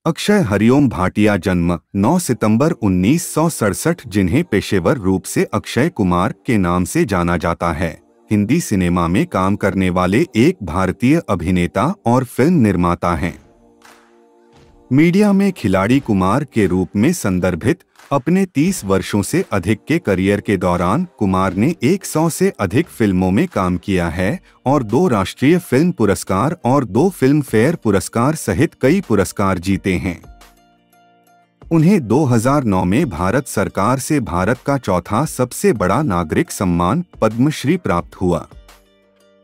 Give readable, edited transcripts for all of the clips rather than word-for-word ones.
अक्षय हरिओम भाटिया जन्म 9 सितंबर 1967, जिन्हें पेशेवर रूप से अक्षय कुमार के नाम से जाना जाता है, हिंदी सिनेमा में काम करने वाले एक भारतीय अभिनेता और फिल्म निर्माता हैं। मीडिया में खिलाड़ी कुमार के रूप में संदर्भित अपने 30 वर्षों से अधिक के करियर के दौरान कुमार ने 100 से अधिक फिल्मों में काम किया है और 2 राष्ट्रीय फिल्म पुरस्कार और 2 फिल्म फेयर पुरस्कार सहित कई पुरस्कार जीते हैं। उन्हें 2009 में भारत सरकार से भारत का चौथा सबसे बड़ा नागरिक सम्मान पद्मश्री प्राप्त हुआ।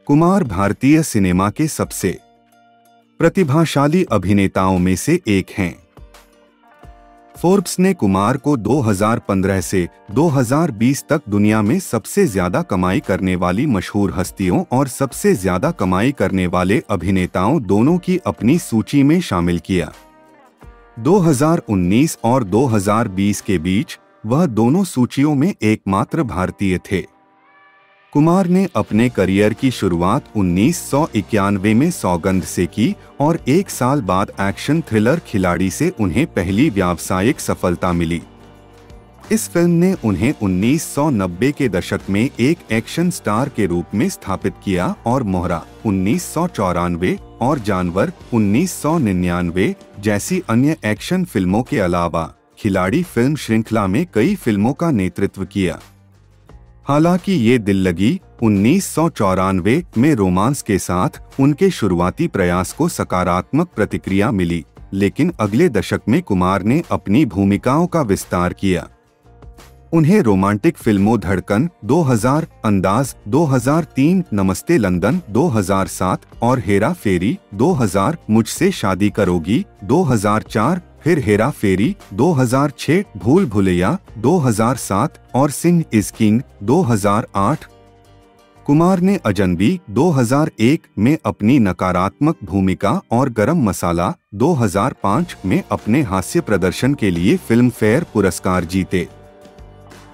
कुमार भारतीय सिनेमा के सबसे प्रतिभाशाली अभिनेताओं में से एक हैं। फोर्ब्स ने कुमार को 2015 से 2020 तक दुनिया में सबसे ज्यादा कमाई करने वाली मशहूर हस्तियों और सबसे ज्यादा कमाई करने वाले अभिनेताओं दोनों की अपनी सूची में शामिल किया। 2019 और 2020 के बीच वह दोनों सूचियों में एकमात्र भारतीय थे। कुमार ने अपने करियर की शुरुआत 1991 में सौगंध से की और 1 साल बाद एक्शन थ्रिलर खिलाड़ी से उन्हें पहली व्यावसायिक सफलता मिली। इस फिल्म ने उन्हें 1990 के दशक में एक एक्शन स्टार के रूप में स्थापित किया और मोहरा 1994 और जानवर 1999 जैसी अन्य एक्शन फिल्मों के अलावा खिलाड़ी फिल्म श्रृंखला में कई फिल्मों का नेतृत्व किया। हालांकि ये दिल लगी 1994 में रोमांस के साथ उनके शुरुआती प्रयास को सकारात्मक प्रतिक्रिया मिली, लेकिन अगले दशक में कुमार ने अपनी भूमिकाओं का विस्तार किया। उन्हें रोमांटिक फिल्मों धड़कन 2000, अंदाज 2003, नमस्ते लंदन 2007 और हेरा फेरी 2000, मुझसे शादी करोगी 2004, फिर हेरा फेरी 2006, भूल भुलैया 2007 और सिंह इज किंग 2008। कुमार ने अजनबी 2001 में अपनी नकारात्मक भूमिका और गरम मसाला 2005 में अपने हास्य प्रदर्शन के लिए फिल्म फेयर पुरस्कार जीते।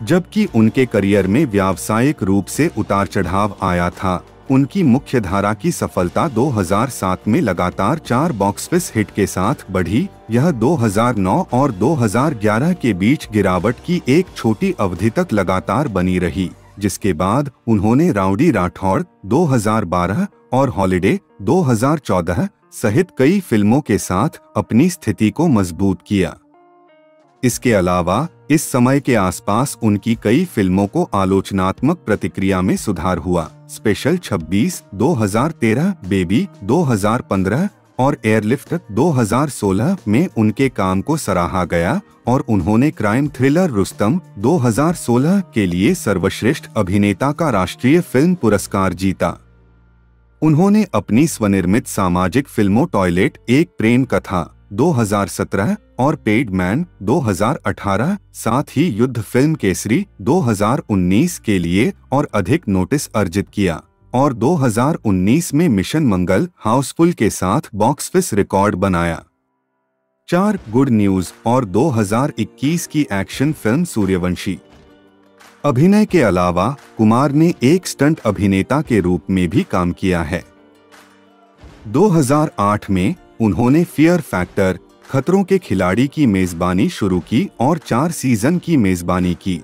जबकि उनके करियर में व्यावसायिक रूप से उतार चढ़ाव आया था, उनकी मुख्यधारा की सफलता 2007 में लगातार 4 बॉक्स ऑफिस हिट के साथ बढ़ी। यह 2009 और 2011 के बीच गिरावट की एक छोटी अवधि तक लगातार बनी रही, जिसके बाद उन्होंने राउडी राठौड़ 2012 और हॉलिडे 2014 सहित कई फिल्मों के साथ अपनी स्थिति को मजबूत किया। इसके अलावा इस समय के आसपास उनकी कई फिल्मों को आलोचनात्मक प्रतिक्रिया में सुधार हुआ। स्पेशल 26 2013, बेबी 2015 और एयरलिफ्ट 2016 में उनके काम को सराहा गया और उन्होंने क्राइम थ्रिलर रुस्तम 2016 के लिए सर्वश्रेष्ठ अभिनेता का राष्ट्रीय फिल्म पुरस्कार जीता। उन्होंने अपनी स्वनिर्मित सामाजिक फिल्मों टॉयलेट एक प्रेम कथा 2017 और पेड मैन 2018, साथ ही युद्ध फिल्म केसरी 2019 के लिए और अधिक नोटिस अर्जित किया और 2019 में मिशन मंगल हाउसफुल के साथ बॉक्स ऑफिस रिकॉर्ड बनाया। 4 गुड न्यूज और 2021 की एक्शन फिल्म सूर्यवंशी। अभिनय के अलावा कुमार ने एक स्टंट अभिनेता के रूप में भी काम किया है। 2008 में उन्होंने फियर फैक्टर खतरों के खिलाड़ी की मेजबानी शुरू की और 4 सीजन की मेजबानी की।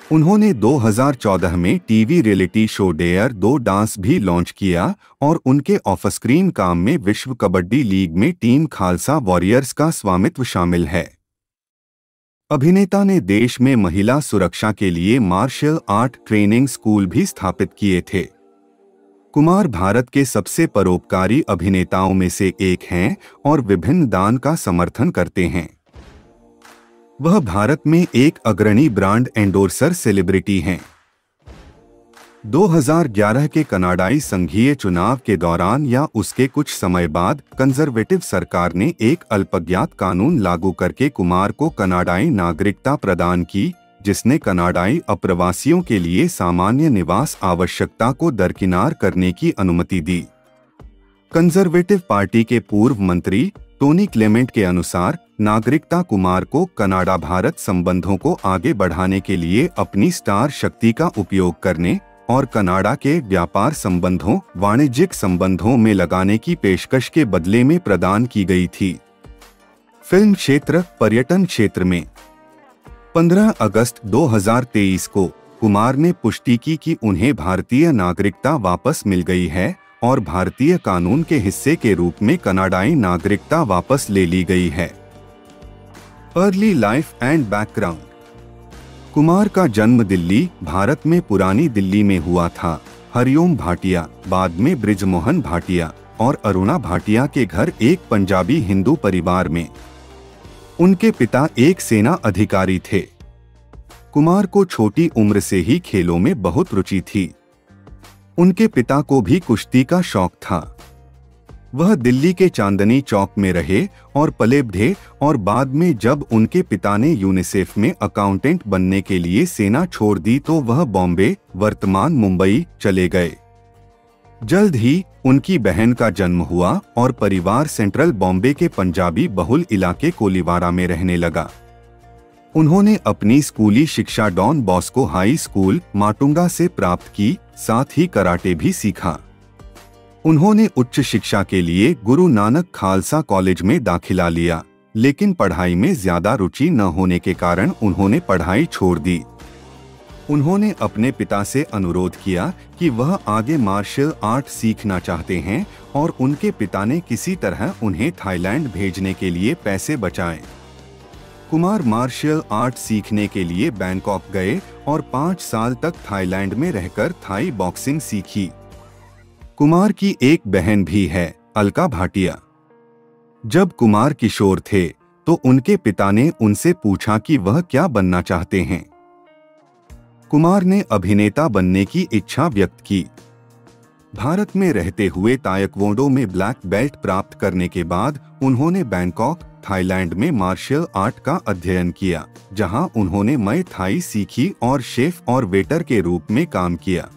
उन्होंने 2014 में TV reality show dare 2 dance भी लॉन्च किया और उनके ऑफ स्क्रीन काम में विश्व कबड्डी लीग में टीम खालसा वॉरियर्स का स्वामित्व शामिल है। अभिनेता ने देश में महिला सुरक्षा के लिए मार्शल आर्ट ट्रेनिंग स्कूल भी स्थापित किए थे। कुमार भारत के सबसे परोपकारी अभिनेताओं में से एक हैं और विभिन्न दान का समर्थन करते हैं। वह भारत में एक अग्रणी ब्रांड एंडोर्सर सेलिब्रिटी हैं। 2011 के कनाडाई संघीय चुनाव के दौरान या उसके कुछ समय बाद कंजर्वेटिव सरकार ने एक अल्पज्ञात कानून लागू करके कुमार को कनाडाई नागरिकता प्रदान की, जिसने कनाडाई अप्रवासियों के लिए सामान्य निवास आवश्यकता को दरकिनार करने की अनुमति दी। कंजर्वेटिव पार्टी के पूर्व मंत्री टोनी क्लेमेंट के अनुसार नागरिकता कुमार को कनाडा भारत संबंधों को आगे बढ़ाने के लिए अपनी स्टार शक्ति का उपयोग करने और कनाडा के व्यापार संबंधों, वाणिज्यिक संबंधों में लगाने की पेशकश के बदले में प्रदान की गई थी। फिल्म क्षेत्र, पर्यटन क्षेत्र में 15 अगस्त 2023 को कुमार ने पुष्टि की कि उन्हें भारतीय नागरिकता वापस मिल गई है और भारतीय कानून के हिस्से के रूप में कनाडाई नागरिकता वापस ले ली गई है। Early life and background. Kumar का जन्म दिल्ली, भारत में पुरानी दिल्ली में हुआ था। हरिओम भाटिया, बाद में ब्रिजमोहन भाटिया और अरुणा भाटिया के घर एक पंजाबी हिंदू परिवार में। उनके पिता एक सेना अधिकारी थे। कुमार को छोटी उम्र से ही खेलों में बहुत रुचि थी। उनके पिता को भी कुश्ती का शौक था। वह दिल्ली के चांदनी चौक में रहे और पले बढ़े और बाद में जब उनके पिता ने यूनिसेफ में अकाउंटेंट बनने के लिए सेना छोड़ दी तो वह बॉम्बे, वर्तमान मुंबई, चले गए। जल्द ही उनकी बहन का जन्म हुआ और परिवार सेंट्रल बॉम्बे के पंजाबी बहुल इलाके कोलीवारा में रहने लगा। उन्होंने अपनी स्कूली शिक्षा Don Bosco high school, Matunga से प्राप्त की, साथ ही कराटे भी सीखा। उन्होंने उच्च शिक्षा के लिए गुरु नानक खालसा कॉलेज में दाखिला लिया, लेकिन पढ़ाई में ज्यादा रुचि न होने के कारण उन्होंने पढ़ाई छोड़ दी। उन्होंने अपने पिता से अनुरोध किया कि वह आगे मार्शल आर्ट सीखना चाहते हैं और उनके पिता ने किसी तरह उन्हें थाईलैंड भेजने के लिए पैसे बचाए। कुमार मार्शल आर्ट सीखने के लिए बैंकॉक गए और 5 साल तक थाईलैंड में रहकर थाई बॉक्सिंग सीखी। कुमार की एक बहन भी है, अलका भाटिया। जब कुमार किशोर थे तो उनके पिता ने उनसे पूछा कि वह क्या बनना चाहते हैं। कुमार ने अभिनेता बनने की इच्छा व्यक्त की। भारत में रहते हुए ताइक्वांडो में ब्लैक बेल्ट प्राप्त करने के बाद उन्होंने बैंकॉक, थाईलैंड में मार्शल आर्ट का अध्ययन किया, जहां उन्होंने मय थाई सीखी और शेफ और वेटर के रूप में काम किया।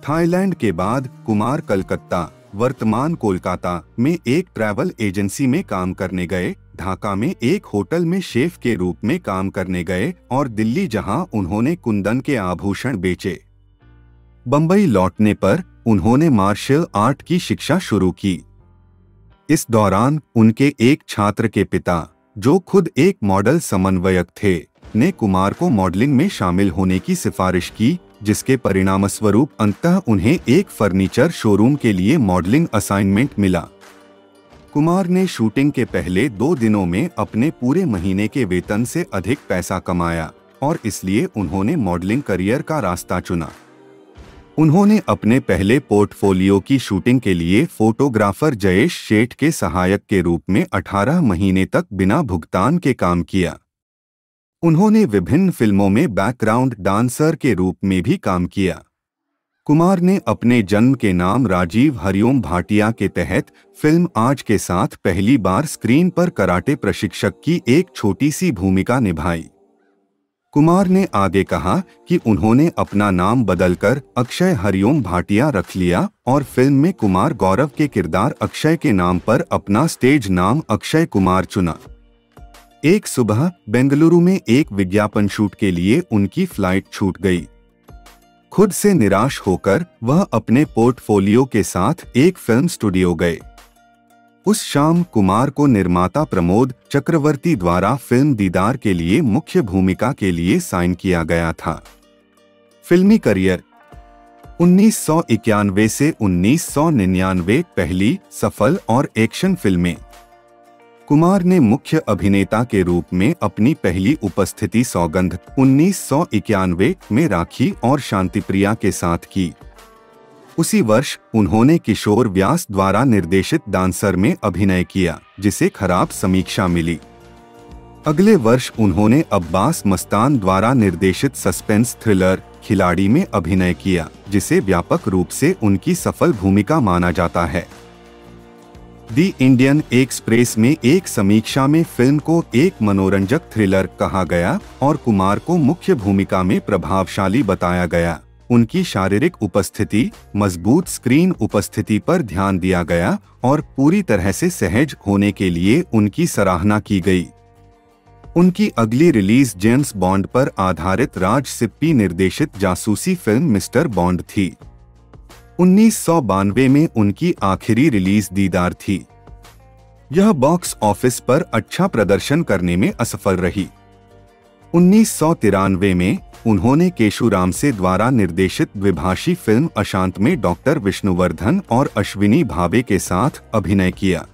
थाईलैंड के बाद कुमार कलकत्ता, वर्तमान कोलकाता में एक ट्रैवल एजेंसी में काम करने गए, ढाका में एक होटल में शेफ के रूप में काम करने गए और दिल्ली जहां उन्होंने कुंदन के आभूषण बेचे। बंबई लौटने पर उन्होंने मार्शल आर्ट की शिक्षा शुरू की। इस दौरान उनके एक छात्र के पिता, जो खुद एक मॉडल समन्वयक थे, ने कुमार को मॉडलिंग में शामिल होने की सिफारिश की, जिसके परिणामस्वरूप अंततः उन्हें एक फर्नीचर शोरूम के लिए मॉडलिंग असाइनमेंट मिला। कुमार ने शूटिंग के पहले 2 दिनों में अपने पूरे महीने के वेतन से अधिक पैसा कमाया और इसलिए उन्होंने मॉडलिंग करियर का रास्ता चुना। उन्होंने अपने पहले पोर्टफोलियो की शूटिंग के लिए फोटोग्राफर जयेश शेठ के सहायक के रूप में 18 महीने तक बिना भुगतान के काम किया। उन्होंने विभिन्न फिल्मों में बैकग्राउंड डांसर के रूप में भी काम किया। कुमार ने अपने जन्म के नाम राजीव हरिओम भाटिया के तहत फिल्म आज के साथ पहली बार स्क्रीन पर कराटे प्रशिक्षक की एक छोटी सी भूमिका निभाई। कुमार ने आगे कहा कि उन्होंने अपना नाम बदलकर अक्षय हरिओम भाटिया रख लिया और फिल्म में कुमार गौरव के किरदार अक्षय के नाम पर अपना स्टेज नाम अक्षय कुमार चुना। एक सुबह बेंगलुरु में एक विज्ञापन शूट के लिए उनकी फ्लाइट छूट गई। खुद से निराश होकर वह अपने पोर्टफोलियो के साथ एक फिल्म स्टूडियो गए। उस शाम कुमार को निर्माता प्रमोद चक्रवर्ती द्वारा फिल्म दीदार के लिए मुख्य भूमिका के लिए साइन किया गया था। फिल्मी करियर 1991 से 1999 पहली सफल और एक्शन फिल्में। कुमार ने मुख्य अभिनेता के रूप में अपनी पहली उपस्थिति सौगंध 1991 में राखी और शांतिप्रिया के साथ की। उसी वर्ष उन्होंने किशोर व्यास द्वारा निर्देशित डांसर में अभिनय किया, जिसे खराब समीक्षा मिली। अगले वर्ष उन्होंने अब्बास मस्तान द्वारा निर्देशित सस्पेंस थ्रिलर खिलाड़ी में अभिनय किया, जिसे व्यापक रूप से उनकी सफल भूमिका माना जाता है। दी इंडियन एक्सप्रेस में एक समीक्षा में फिल्म को एक मनोरंजक थ्रिलर कहा गया और कुमार को मुख्य भूमिका में प्रभावशाली बताया गया। उनकी शारीरिक उपस्थिति, मजबूत स्क्रीन उपस्थिति पर ध्यान दिया गया और पूरी तरह से सहज होने के लिए उनकी सराहना की गई। उनकी अगली रिलीज जेम्स बॉन्ड पर आधारित राज सिप्पी निर्देशित जासूसी फिल्म मिस्टर बॉन्ड थी। 1992 में उनकी आखिरी रिलीज दीदार थी। यह बॉक्स ऑफिस पर अच्छा प्रदर्शन करने में असफल रही। 1993 में उन्होंने केशुराम से द्वारा निर्देशित द्विभाषी फिल्म अशांत में डॉक्टर विष्णुवर्धन और अश्विनी भावे के साथ अभिनय किया।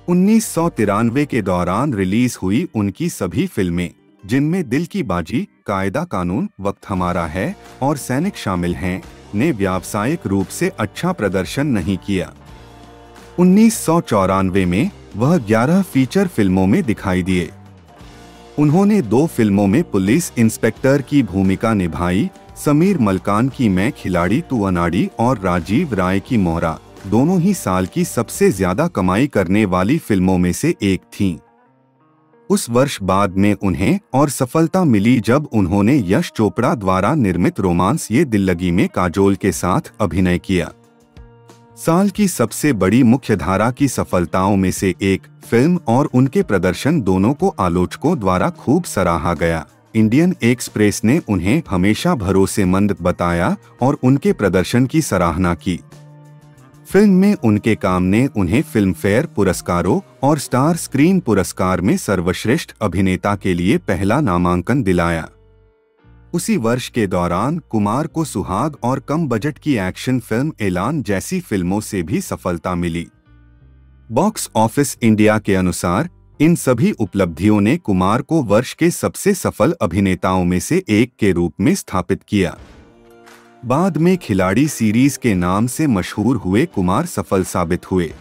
1993 के दौरान रिलीज हुई उनकी सभी फिल्में, जिनमें दिल की बाजी, कायदा कानून, वक्त हमारा है और सैनिक शामिल हैं, ने व्यावसायिक रूप से अच्छा प्रदर्शन नहीं किया। 1994 में वह 11 फीचर फिल्मों में दिखाई दिए। उन्होंने 2 फिल्मों में पुलिस इंस्पेक्टर की भूमिका निभाई, समीर मलकान की मैं खिलाड़ी तू अनाड़ी और राजीव राय की मोहरा, दोनों ही साल की सबसे ज्यादा कमाई करने वाली फिल्मों में से एक थीं। उस वर्ष बाद में उन्हें और सफलता मिली जब उन्होंने यश चोपड़ा द्वारा निर्मित रोमांस ये दिल लगी में काजोल के साथ अभिनय किया। साल की सबसे बड़ी मुख्यधारा की सफलताओं में से एक फिल्म और उनके प्रदर्शन दोनों को आलोचकों द्वारा खूब सराहा गया। इंडियन एक्सप्रेस ने उन्हें हमेशा भरोसेमंद बताया और उनके प्रदर्शन की सराहना की। फिल्म में उनके काम ने उन्हें फिल्मफेयर पुरस्कारों और स्टार स्क्रीन पुरस्कार में सर्वश्रेष्ठ अभिनेता के लिए पहला नामांकन दिलाया। उसी वर्ष के दौरान कुमार को सुहाग और कम बजट की एक्शन फिल्म ऐलान जैसी फिल्मों से भी सफलता मिली। बॉक्स ऑफिस इंडिया के अनुसार इन सभी उपलब्धियों ने कुमार को वर्ष के सबसे सफल अभिनेताओं में से एक के रूप में स्थापित किया। बाद में खिलाड़ी सीरीज के नाम से मशहूर हुए कुमार सफल साबित हुए।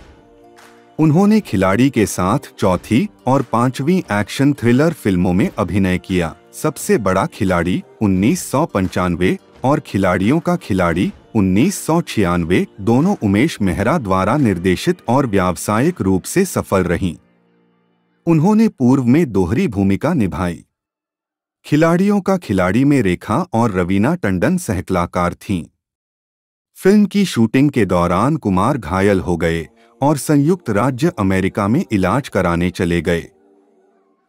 उन्होंने खिलाड़ी के साथ चौथी और 5वीं एक्शन थ्रिलर फिल्मों में अभिनय किया। सबसे बड़ा खिलाड़ी 1995 और खिलाड़ियों का खिलाड़ी 1996 दोनों उमेश मेहरा द्वारा निर्देशित और व्यावसायिक रूप से सफल रहीं। उन्होंने पूर्व में दोहरी भूमिका निभाई। खिलाड़ियों का खिलाड़ी में रेखा और रवीना टंडन सहकलाकार थीं। फिल्म की शूटिंग के दौरान कुमार घायल हो गए और संयुक्त राज्य अमेरिका में इलाज कराने चले गए।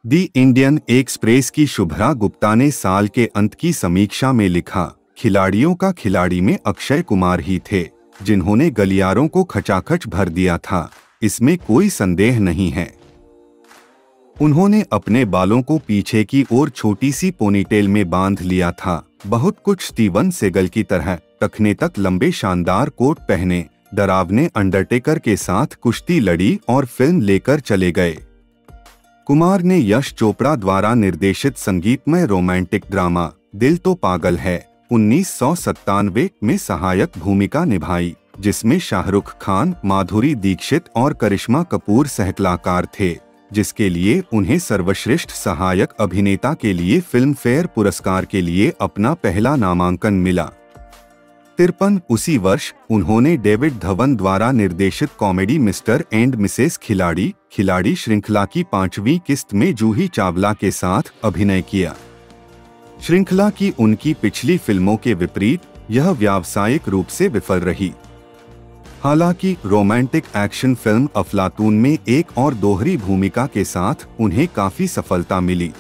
दी इंडियन एक्सप्रेस की शुभ्रा गुप्ता ने साल के अंत की समीक्षा में लिखा, खिलाड़ियों का खिलाड़ी में अक्षय कुमार ही थे जिन्होंने गलियारों को खचाखच भर दिया था, इसमें कोई संदेह नहीं है। उन्होंने अपने बालों को पीछे की ओर छोटी सी पोनीटेल में बांध लिया था, बहुत कुछ स्टीवन सेगल की तरह टखने तक लंबे शानदार कोट पहने, डरावने अंडरटेकर के साथ कुश्ती लड़ी और फिल्म लेकर चले गए। कुमार ने यश चोपड़ा द्वारा निर्देशित संगीतमय रोमांटिक ड्रामा दिल तो पागल है 1997 में सहायक भूमिका निभाई, जिसमें शाहरुख खान, माधुरी दीक्षित और करिश्मा कपूर सहकलाकार थे, जिसके लिए उन्हें सर्वश्रेष्ठ सहायक अभिनेता के लिए फिल्म फेयर पुरस्कार के लिए अपना पहला नामांकन मिला। 53 उसी वर्ष उन्होंने डेविड धवन द्वारा निर्देशित कॉमेडी मिस्टर एंड मिसेस खिलाड़ी श्रृंखला की 5वीं किस्त में जूही चावला के साथ अभिनय किया। श्रृंखला की उनकी पिछली फिल्मों के विपरीत यह व्यावसायिक रूप से विफल रही। हालांकि रोमांटिक एक्शन फिल्म अफलातून में एक और दोहरी भूमिका के साथ उन्हें काफी सफलता मिली।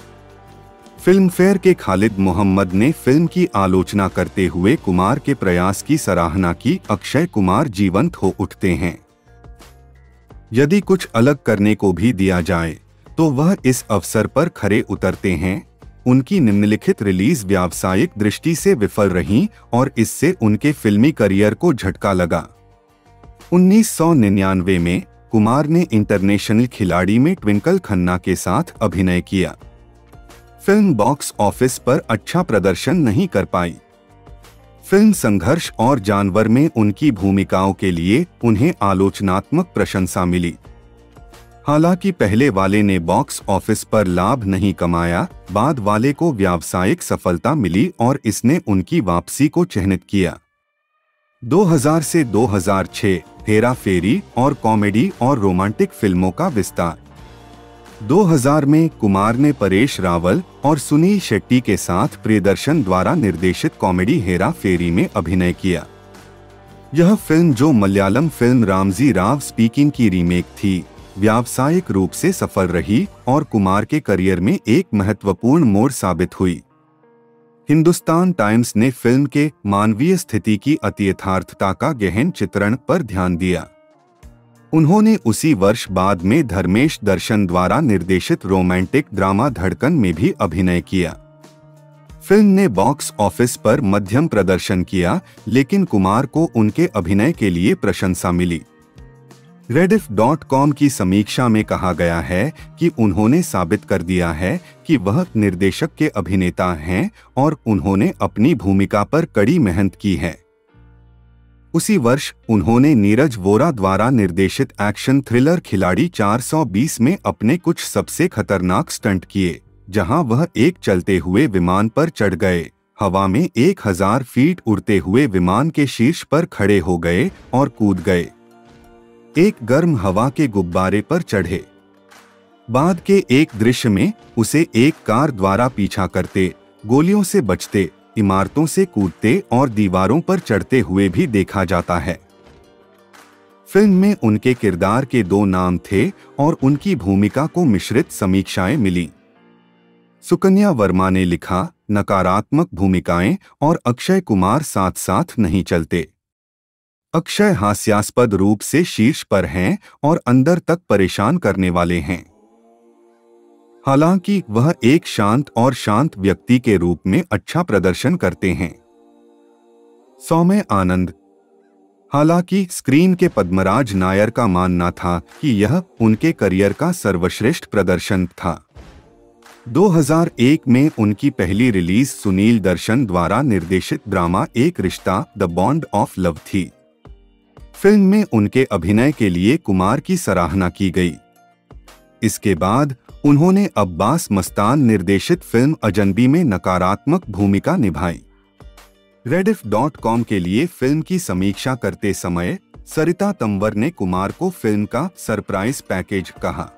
फिल्मफेयर के खालिद मोहम्मद ने फिल्म की आलोचना करते हुए कुमार के प्रयास की सराहना की। अक्षय कुमार जीवंत हो उठते हैं। यदि कुछ अलग करने को भी दिया जाए तो वह इस अवसर पर खरे उतरते हैं। उनकी निम्नलिखित रिलीज व्यावसायिक दृष्टि से विफल रहीं और इससे उनके फिल्मी करियर को झटका लगा। 1999 में कुमार ने इंटरनेशनल खिलाड़ी में ट्विंकल खन्ना के साथ अभिनय किया। फिल्म बॉक्स ऑफिस पर अच्छा प्रदर्शन नहीं कर पाई। फिल्म संघर्ष और जानवर में उनकी भूमिकाओं के लिए उन्हें आलोचनात्मक प्रशंसा मिली। हालांकि पहले वाले ने बॉक्स ऑफिस पर लाभ नहीं कमाया, बाद वाले को व्यावसायिक सफलता मिली और इसने उनकी वापसी को चिह्नित किया। 2000 से 2006 हेरा फेरी और कॉमेडी और रोमांटिक फिल्मों का विस्तार। 2000 में कुमार ने परेश रावल और सुनील शेट्टी के साथ प्रियदर्शन द्वारा निर्देशित कॉमेडी हेरा फेरी में अभिनय किया। यह फिल्म, जो मलयालम फिल्म रामजी राव स्पीकिंग की रीमेक थी, व्यावसायिक रूप से सफल रही और कुमार के करियर में एक महत्वपूर्ण मोड़ साबित हुई। हिंदुस्तान टाइम्स ने फिल्म के मानवीय स्थिति की अतियथार्थता का गहन चित्रण पर ध्यान दिया। उन्होंने उसी वर्ष बाद में धर्मेश दर्शन द्वारा निर्देशित रोमांटिक ड्रामा धड़कन में भी अभिनय किया। फिल्म ने बॉक्स ऑफिस पर मध्यम प्रदर्शन किया, लेकिन कुमार को उनके अभिनय के लिए प्रशंसा मिली। Rediff.com की समीक्षा में कहा गया है कि उन्होंने साबित कर दिया है कि वह निर्देशक के अभिनेता हैं और उन्होंने अपनी भूमिका पर कड़ी मेहनत की है। उसी वर्ष उन्होंने नीरज वोरा द्वारा निर्देशित एक्शन थ्रिलर खिलाड़ी 420 में अपने कुछ सबसे खतरनाक स्टंट किए, जहां वह एक चलते हुए विमान पर चढ़ गए, हवा में 1000 फीट उड़ते हुए विमान के शीर्ष पर खड़े हो गए और कूद गए। एक गर्म हवा के गुब्बारे पर चढ़े। बाद के एक दृश्य में उसे एक कार द्वारा पीछा करते, गोलियों से बचते, इमारतों से कूदते और दीवारों पर चढ़ते हुए भी देखा जाता है। फिल्म में उनके किरदार के 2 नाम थे और उनकी भूमिका को मिश्रित समीक्षाएं मिली। सुकन्या वर्मा ने लिखा, नकारात्मक भूमिकाएं और अक्षय कुमार साथ साथ नहीं चलते। अक्षय हास्यास्पद रूप से शीर्ष पर हैं और अंदर तक परेशान करने वाले हैं। हालांकि वह एक शांत और शांत व्यक्ति के रूप में अच्छा प्रदर्शन करते हैं। सौम्य आनंद। हालांकि स्क्रीन के पद्मराज नायर का मानना था कि यह उनके करियर का सर्वश्रेष्ठ प्रदर्शन था। 2001 में उनकी पहली रिलीज सुनील दर्शन द्वारा निर्देशित ड्रामा एक रिश्ता द बॉन्ड ऑफ लव थी। फिल्म में उनके अभिनय के लिए कुमार की सराहना की गई। इसके बाद उन्होंने अब्बास मस्तान निर्देशित फिल्म अजनबी में नकारात्मक भूमिका निभाई। Rediff.com के लिए फिल्म की समीक्षा करते समय सरिता तंवर ने कुमार को फिल्म का सरप्राइज पैकेज कहा।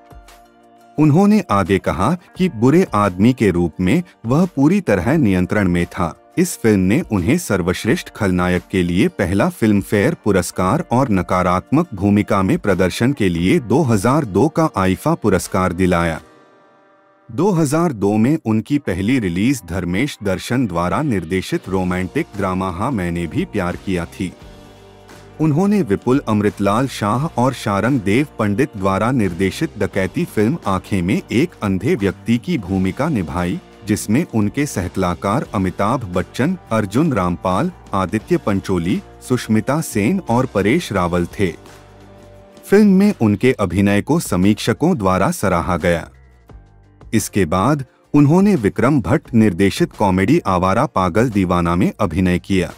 उन्होंने आगे कहा कि बुरे आदमी के रूप में वह पूरी तरह नियंत्रण में था। इस फिल्म ने उन्हें सर्वश्रेष्ठ खलनायक के लिए पहला फिल्म फेयर पुरस्कार और नकारात्मक भूमिका में प्रदर्शन के लिए 2002 का आईफा पुरस्कार दिलाया। 2002 में उनकी पहली रिलीज धर्मेश दर्शन द्वारा निर्देशित रोमांटिक ड्रामा हाँ मैंने भी प्यार किया थी। उन्होंने विपुल अमृतलाल शाह और शारंग देव पंडित द्वारा निर्देशित डकैती फिल्म आंखें में एक अंधे व्यक्ति की भूमिका निभाई, जिसमें उनके सहकलाकार अमिताभ बच्चन, अर्जुन रामपाल, आदित्य पंचोली, सुष्मिता सेन और परेश रावल थे। फिल्म में उनके अभिनय को समीक्षकों द्वारा सराहा गया। इसके बाद उन्होंने विक्रम भट्ट निर्देशित कॉमेडी आवारा पागल दीवाना में अभिनय किया।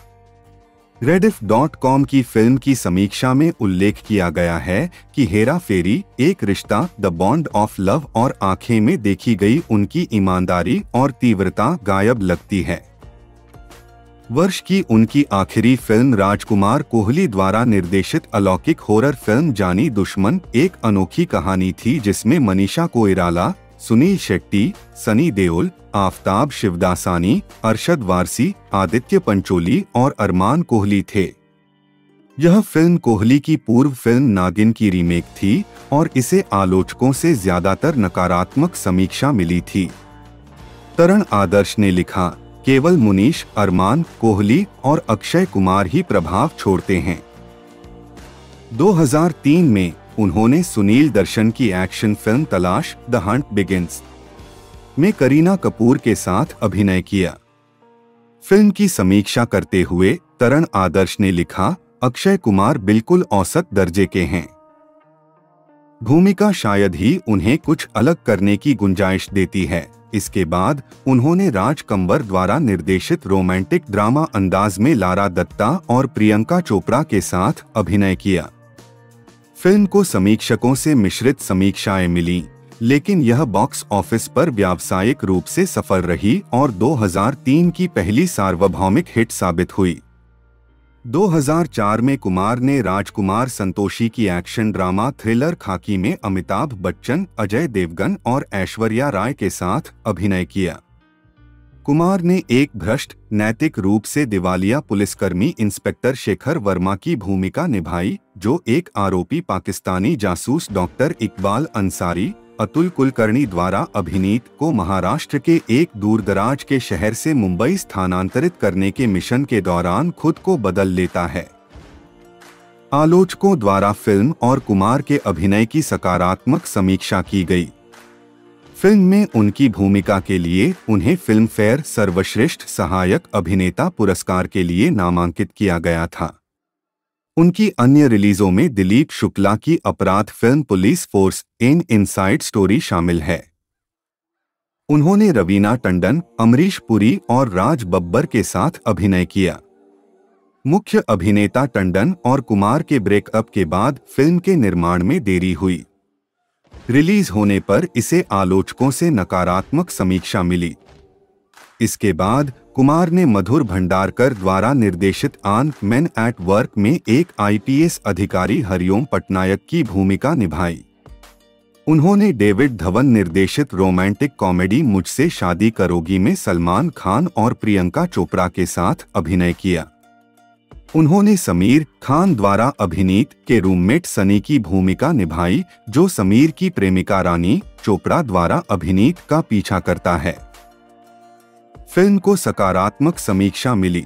Rediff.com की फिल्म की समीक्षा में उल्लेख किया गया है कि हेरा फेरी, एक रिश्ता द बॉन्ड ऑफ लव और आंखें में देखी गई उनकी ईमानदारी और तीव्रता गायब लगती है। वर्ष की उनकी आखिरी फिल्म राजकुमार कोहली द्वारा निर्देशित अलौकिक हॉरर फिल्म जानी दुश्मन एक अनोखी कहानी थी, जिसमें मनीषा कोइराला, सुनील शेट्टी, सनी देओल, आफताब शिवदासानी, अरशद वारसी, आदित्य पंचोली और अरमान कोहली थे। यह फिल्म कोहली की पूर्व फिल्म नागिन की रीमेक थी और इसे आलोचकों से ज्यादातर नकारात्मक समीक्षा मिली थी। तरण आदर्श ने लिखा, केवल मुनीश, अरमान, कोहली और अक्षय कुमार ही प्रभाव छोड़ते हैं। 2003 में उन्होंने सुनील दर्शन की एक्शन फिल्म तलाश द हंट बिगिंस में करीना कपूर के साथ अभिनय किया। फिल्म की समीक्षा करते हुए तरण आदर्श ने लिखा, अक्षय कुमार बिल्कुल औसत दर्जे के हैं। भूमिका शायद ही उन्हें कुछ अलग करने की गुंजाइश देती है। इसके बाद उन्होंने राज कंवर द्वारा निर्देशित रोमांटिक ड्रामा अंदाज में लारा दत्ता और प्रियंका चोपड़ा के साथ अभिनय किया। फिल्म को समीक्षकों से मिश्रित समीक्षाएं मिलीं, लेकिन यह बॉक्स ऑफिस पर व्यावसायिक रूप से सफल रही और 2003 की पहली सार्वभौमिक हिट साबित हुई। 2004 में कुमार ने राजकुमार संतोषी की एक्शन ड्रामा थ्रिलर खाकी में अमिताभ बच्चन, अजय देवगन और ऐश्वर्या राय के साथ अभिनय किया। कुमार ने एक भ्रष्ट, नैतिक रूप से दिवालिया पुलिसकर्मी इंस्पेक्टर शेखर वर्मा की भूमिका निभाई, जो एक आरोपी पाकिस्तानी जासूस डॉक्टर इकबाल अंसारी, अतुल कुलकर्णी द्वारा अभिनीत को महाराष्ट्र के एक दूरदराज के शहर से मुंबई स्थानांतरित करने के मिशन के दौरान खुद को बदल लेता है। आलोचकों द्वारा फिल्म और कुमार के अभिनय की सकारात्मक समीक्षा की गई। फिल्म में उनकी भूमिका के लिए उन्हें फिल्म फेयर सर्वश्रेष्ठ सहायक अभिनेता पुरस्कार के लिए नामांकित किया गया था। उनकी अन्य रिलीजों में दिलीप शुक्ला की अपराध film police force in inside story शामिल है। उन्होंने रवीना टंडन, अमरीश पुरी और राज बब्बर के साथ अभिनय किया। मुख्य अभिनेता टंडन और कुमार के ब्रेकअप के बाद फिल्म के निर्माण में देरी हुई। रिलीज होने पर इसे आलोचकों से नकारात्मक समीक्षा मिली। इसके बाद कुमार ने मधुर भंडारकर द्वारा निर्देशित ऑन मेन एट वर्क में एक आईपीएस अधिकारी हरिओम पटनायक की भूमिका निभाई। उन्होंने डेविड धवन निर्देशित रोमांटिक कॉमेडी मुझसे शादी करोगी में सलमान खान और प्रियंका चोपड़ा के साथ अभिनय किया। उन्होंने समीर खान द्वारा अभिनीत के रूममेट सनी की भूमिका निभाई, जो समीर की प्रेमिका रानी चोपड़ा द्वारा अभिनीत का पीछा करता है। फिल्म को सकारात्मक समीक्षा मिली।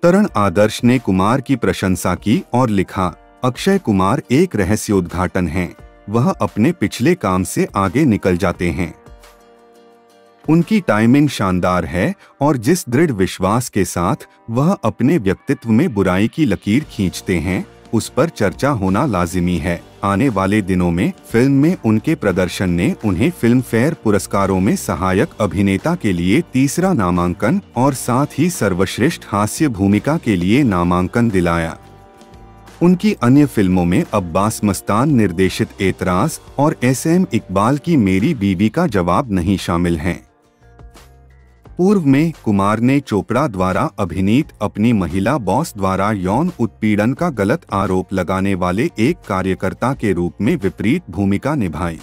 तरण आदर्श ने कुमार की प्रशंसा की और लिखा, अक्षय कुमार एक रहस्योद्घाटन हैं, वह अपने पिछले काम से आगे निकल जाते हैं। उनकी टाइमिंग शानदार है और जिस दृढ़ विश्वास के साथ वह अपने व्यक्तित्व में बुराई की लकीर खींचते हैं, उस पर चर्चा होना लाजिमी है। आने वाले दिनों में फिल्म में उनके प्रदर्शन ने उन्हें फिल्म फेयर पुरस्कारों में सहायक अभिनेता के लिए तीसरा नामांकन और साथ ही सर्वश्रेष्ठ हास्य भूमिका के लिए नामांकन दिलाया। उनकी अन्य फिल्मों में अब्बास मस्तान निर्देशित एतराज और एसएम इकबाल की मेरी बीवी का जवाब नहीं शामिल हैं। पूर्व में कुमार ने चोपड़ा द्वारा अभिनीत अपनी महिला बॉस द्वारा यौन उत्पीड़न का गलत आरोप लगाने वाले एक कार्यकर्ता के रूप में विपरीत भूमिका निभाई।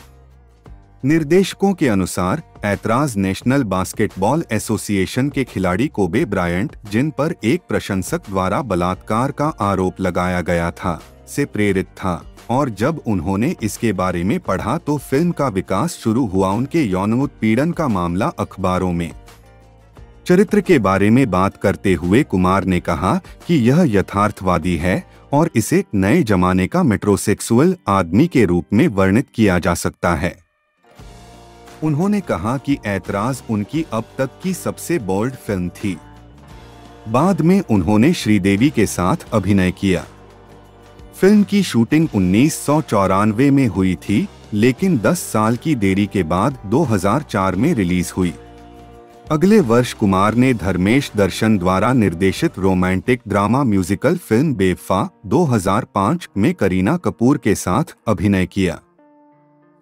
निर्देशकों के अनुसार ऐतराज नेशनल बास्केटबॉल एसोसिएशन के खिलाड़ी कोबे ब्रायंट, जिन पर एक प्रशंसक द्वारा बलात्कार का आरोप लगाया गया था, से प्रेरित था और जब उन्होंने इसके बारे में पढ़ा तो फिल्म का विकास शुरू हुआ। उनके यौन उत्पीड़न का मामला अखबारों में चरित्र के बारे में बात करते हुए कुमार ने कहा कि यह यथार्थवादी है और इसे नए जमाने का मेट्रोसेक्सुअल आदमी के रूप में वर्णित किया जा सकता है। उन्होंने कहा कि ऐतराज उनकी अब तक की सबसे बोल्ड फिल्म थी। बाद में उन्होंने श्रीदेवी के साथ अभिनय किया। फिल्म की शूटिंग 1994 में हुई थी, लेकिन 10 साल की देरी के बाद 2004 में रिलीज हुई। अगले वर्ष कुमार ने धर्मेश दर्शन द्वारा निर्देशित रोमांटिक ड्रामा म्यूजिकल फिल्म बेवफा 2005 में करीना कपूर के साथ अभिनय किया।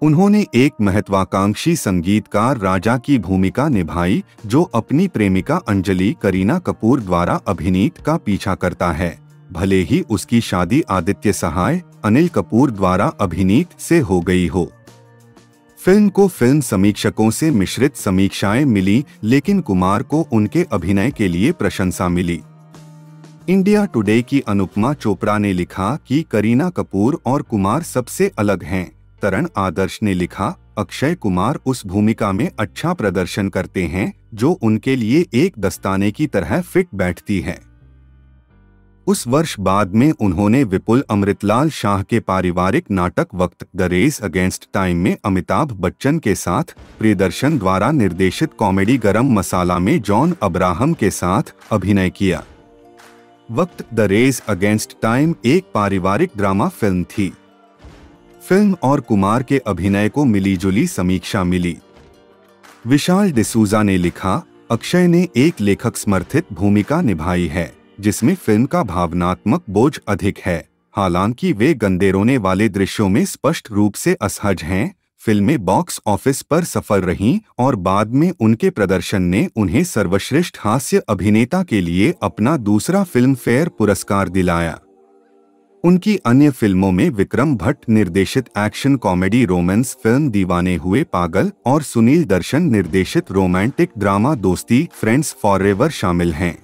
उन्होंने एक महत्वाकांक्षी संगीतकार राजा की भूमिका निभाई, जो अपनी प्रेमिका अंजलि करीना कपूर द्वारा अभिनीत का पीछा करता है, भले ही उसकी शादी आदित्य सहाय अनिल कपूर द्वारा अभिनीत से हो गई हो। फिल्म को फिल्म समीक्षकों से मिश्रित समीक्षाएं मिली, लेकिन कुमार को उनके अभिनय के लिए प्रशंसा मिली। इंडिया टुडे की अनुपमा चोपड़ा ने लिखा कि करीना कपूर और कुमार सबसे अलग हैं। तरण आदर्श ने लिखा, अक्षय कुमार उस भूमिका में अच्छा प्रदर्शन करते हैं जो उनके लिए एक दस्ताने की तरह फिट बैठती है। उस वर्ष बाद में उन्होंने विपुल अमृतलाल शाह के पारिवारिक नाटक वक्त द रेस अगेंस्ट टाइम में अमिताभ बच्चन के साथ प्रियदर्शन द्वारा निर्देशित कॉमेडी गरम मसाला में जॉन अब्राहम के साथ अभिनय किया। वक्त द रेस अगेंस्ट टाइम एक पारिवारिक ड्रामा फिल्म थी। फिल्म और कुमार के अभिनय को मिलीजुली समीक्षा मिली। विशाल डिसूजा ने लिखा, अक्षय ने एक लेखक समर्थित भूमिका निभाई है जिसमें फिल्म का भावनात्मक बोझ अधिक है। हालांकि वे गंदे रोने वाले दृश्यों में स्पष्ट रूप से असहज हैं। फिल्में बॉक्स ऑफिस पर सफल रहीं और बाद में उनके प्रदर्शन ने उन्हें सर्वश्रेष्ठ हास्य अभिनेता के लिए अपना दूसरा फिल्म फेयर पुरस्कार दिलाया। उनकी अन्य फिल्मों में विक्रम भट्ट निर्देशित एक्शन कॉमेडी रोमांस फिल्म दीवाने हुए पागल और सुनील दर्शन निर्देशित रोमांटिक ड्रामा दोस्ती फ्रेंड्स फॉरएवर शामिल हैं।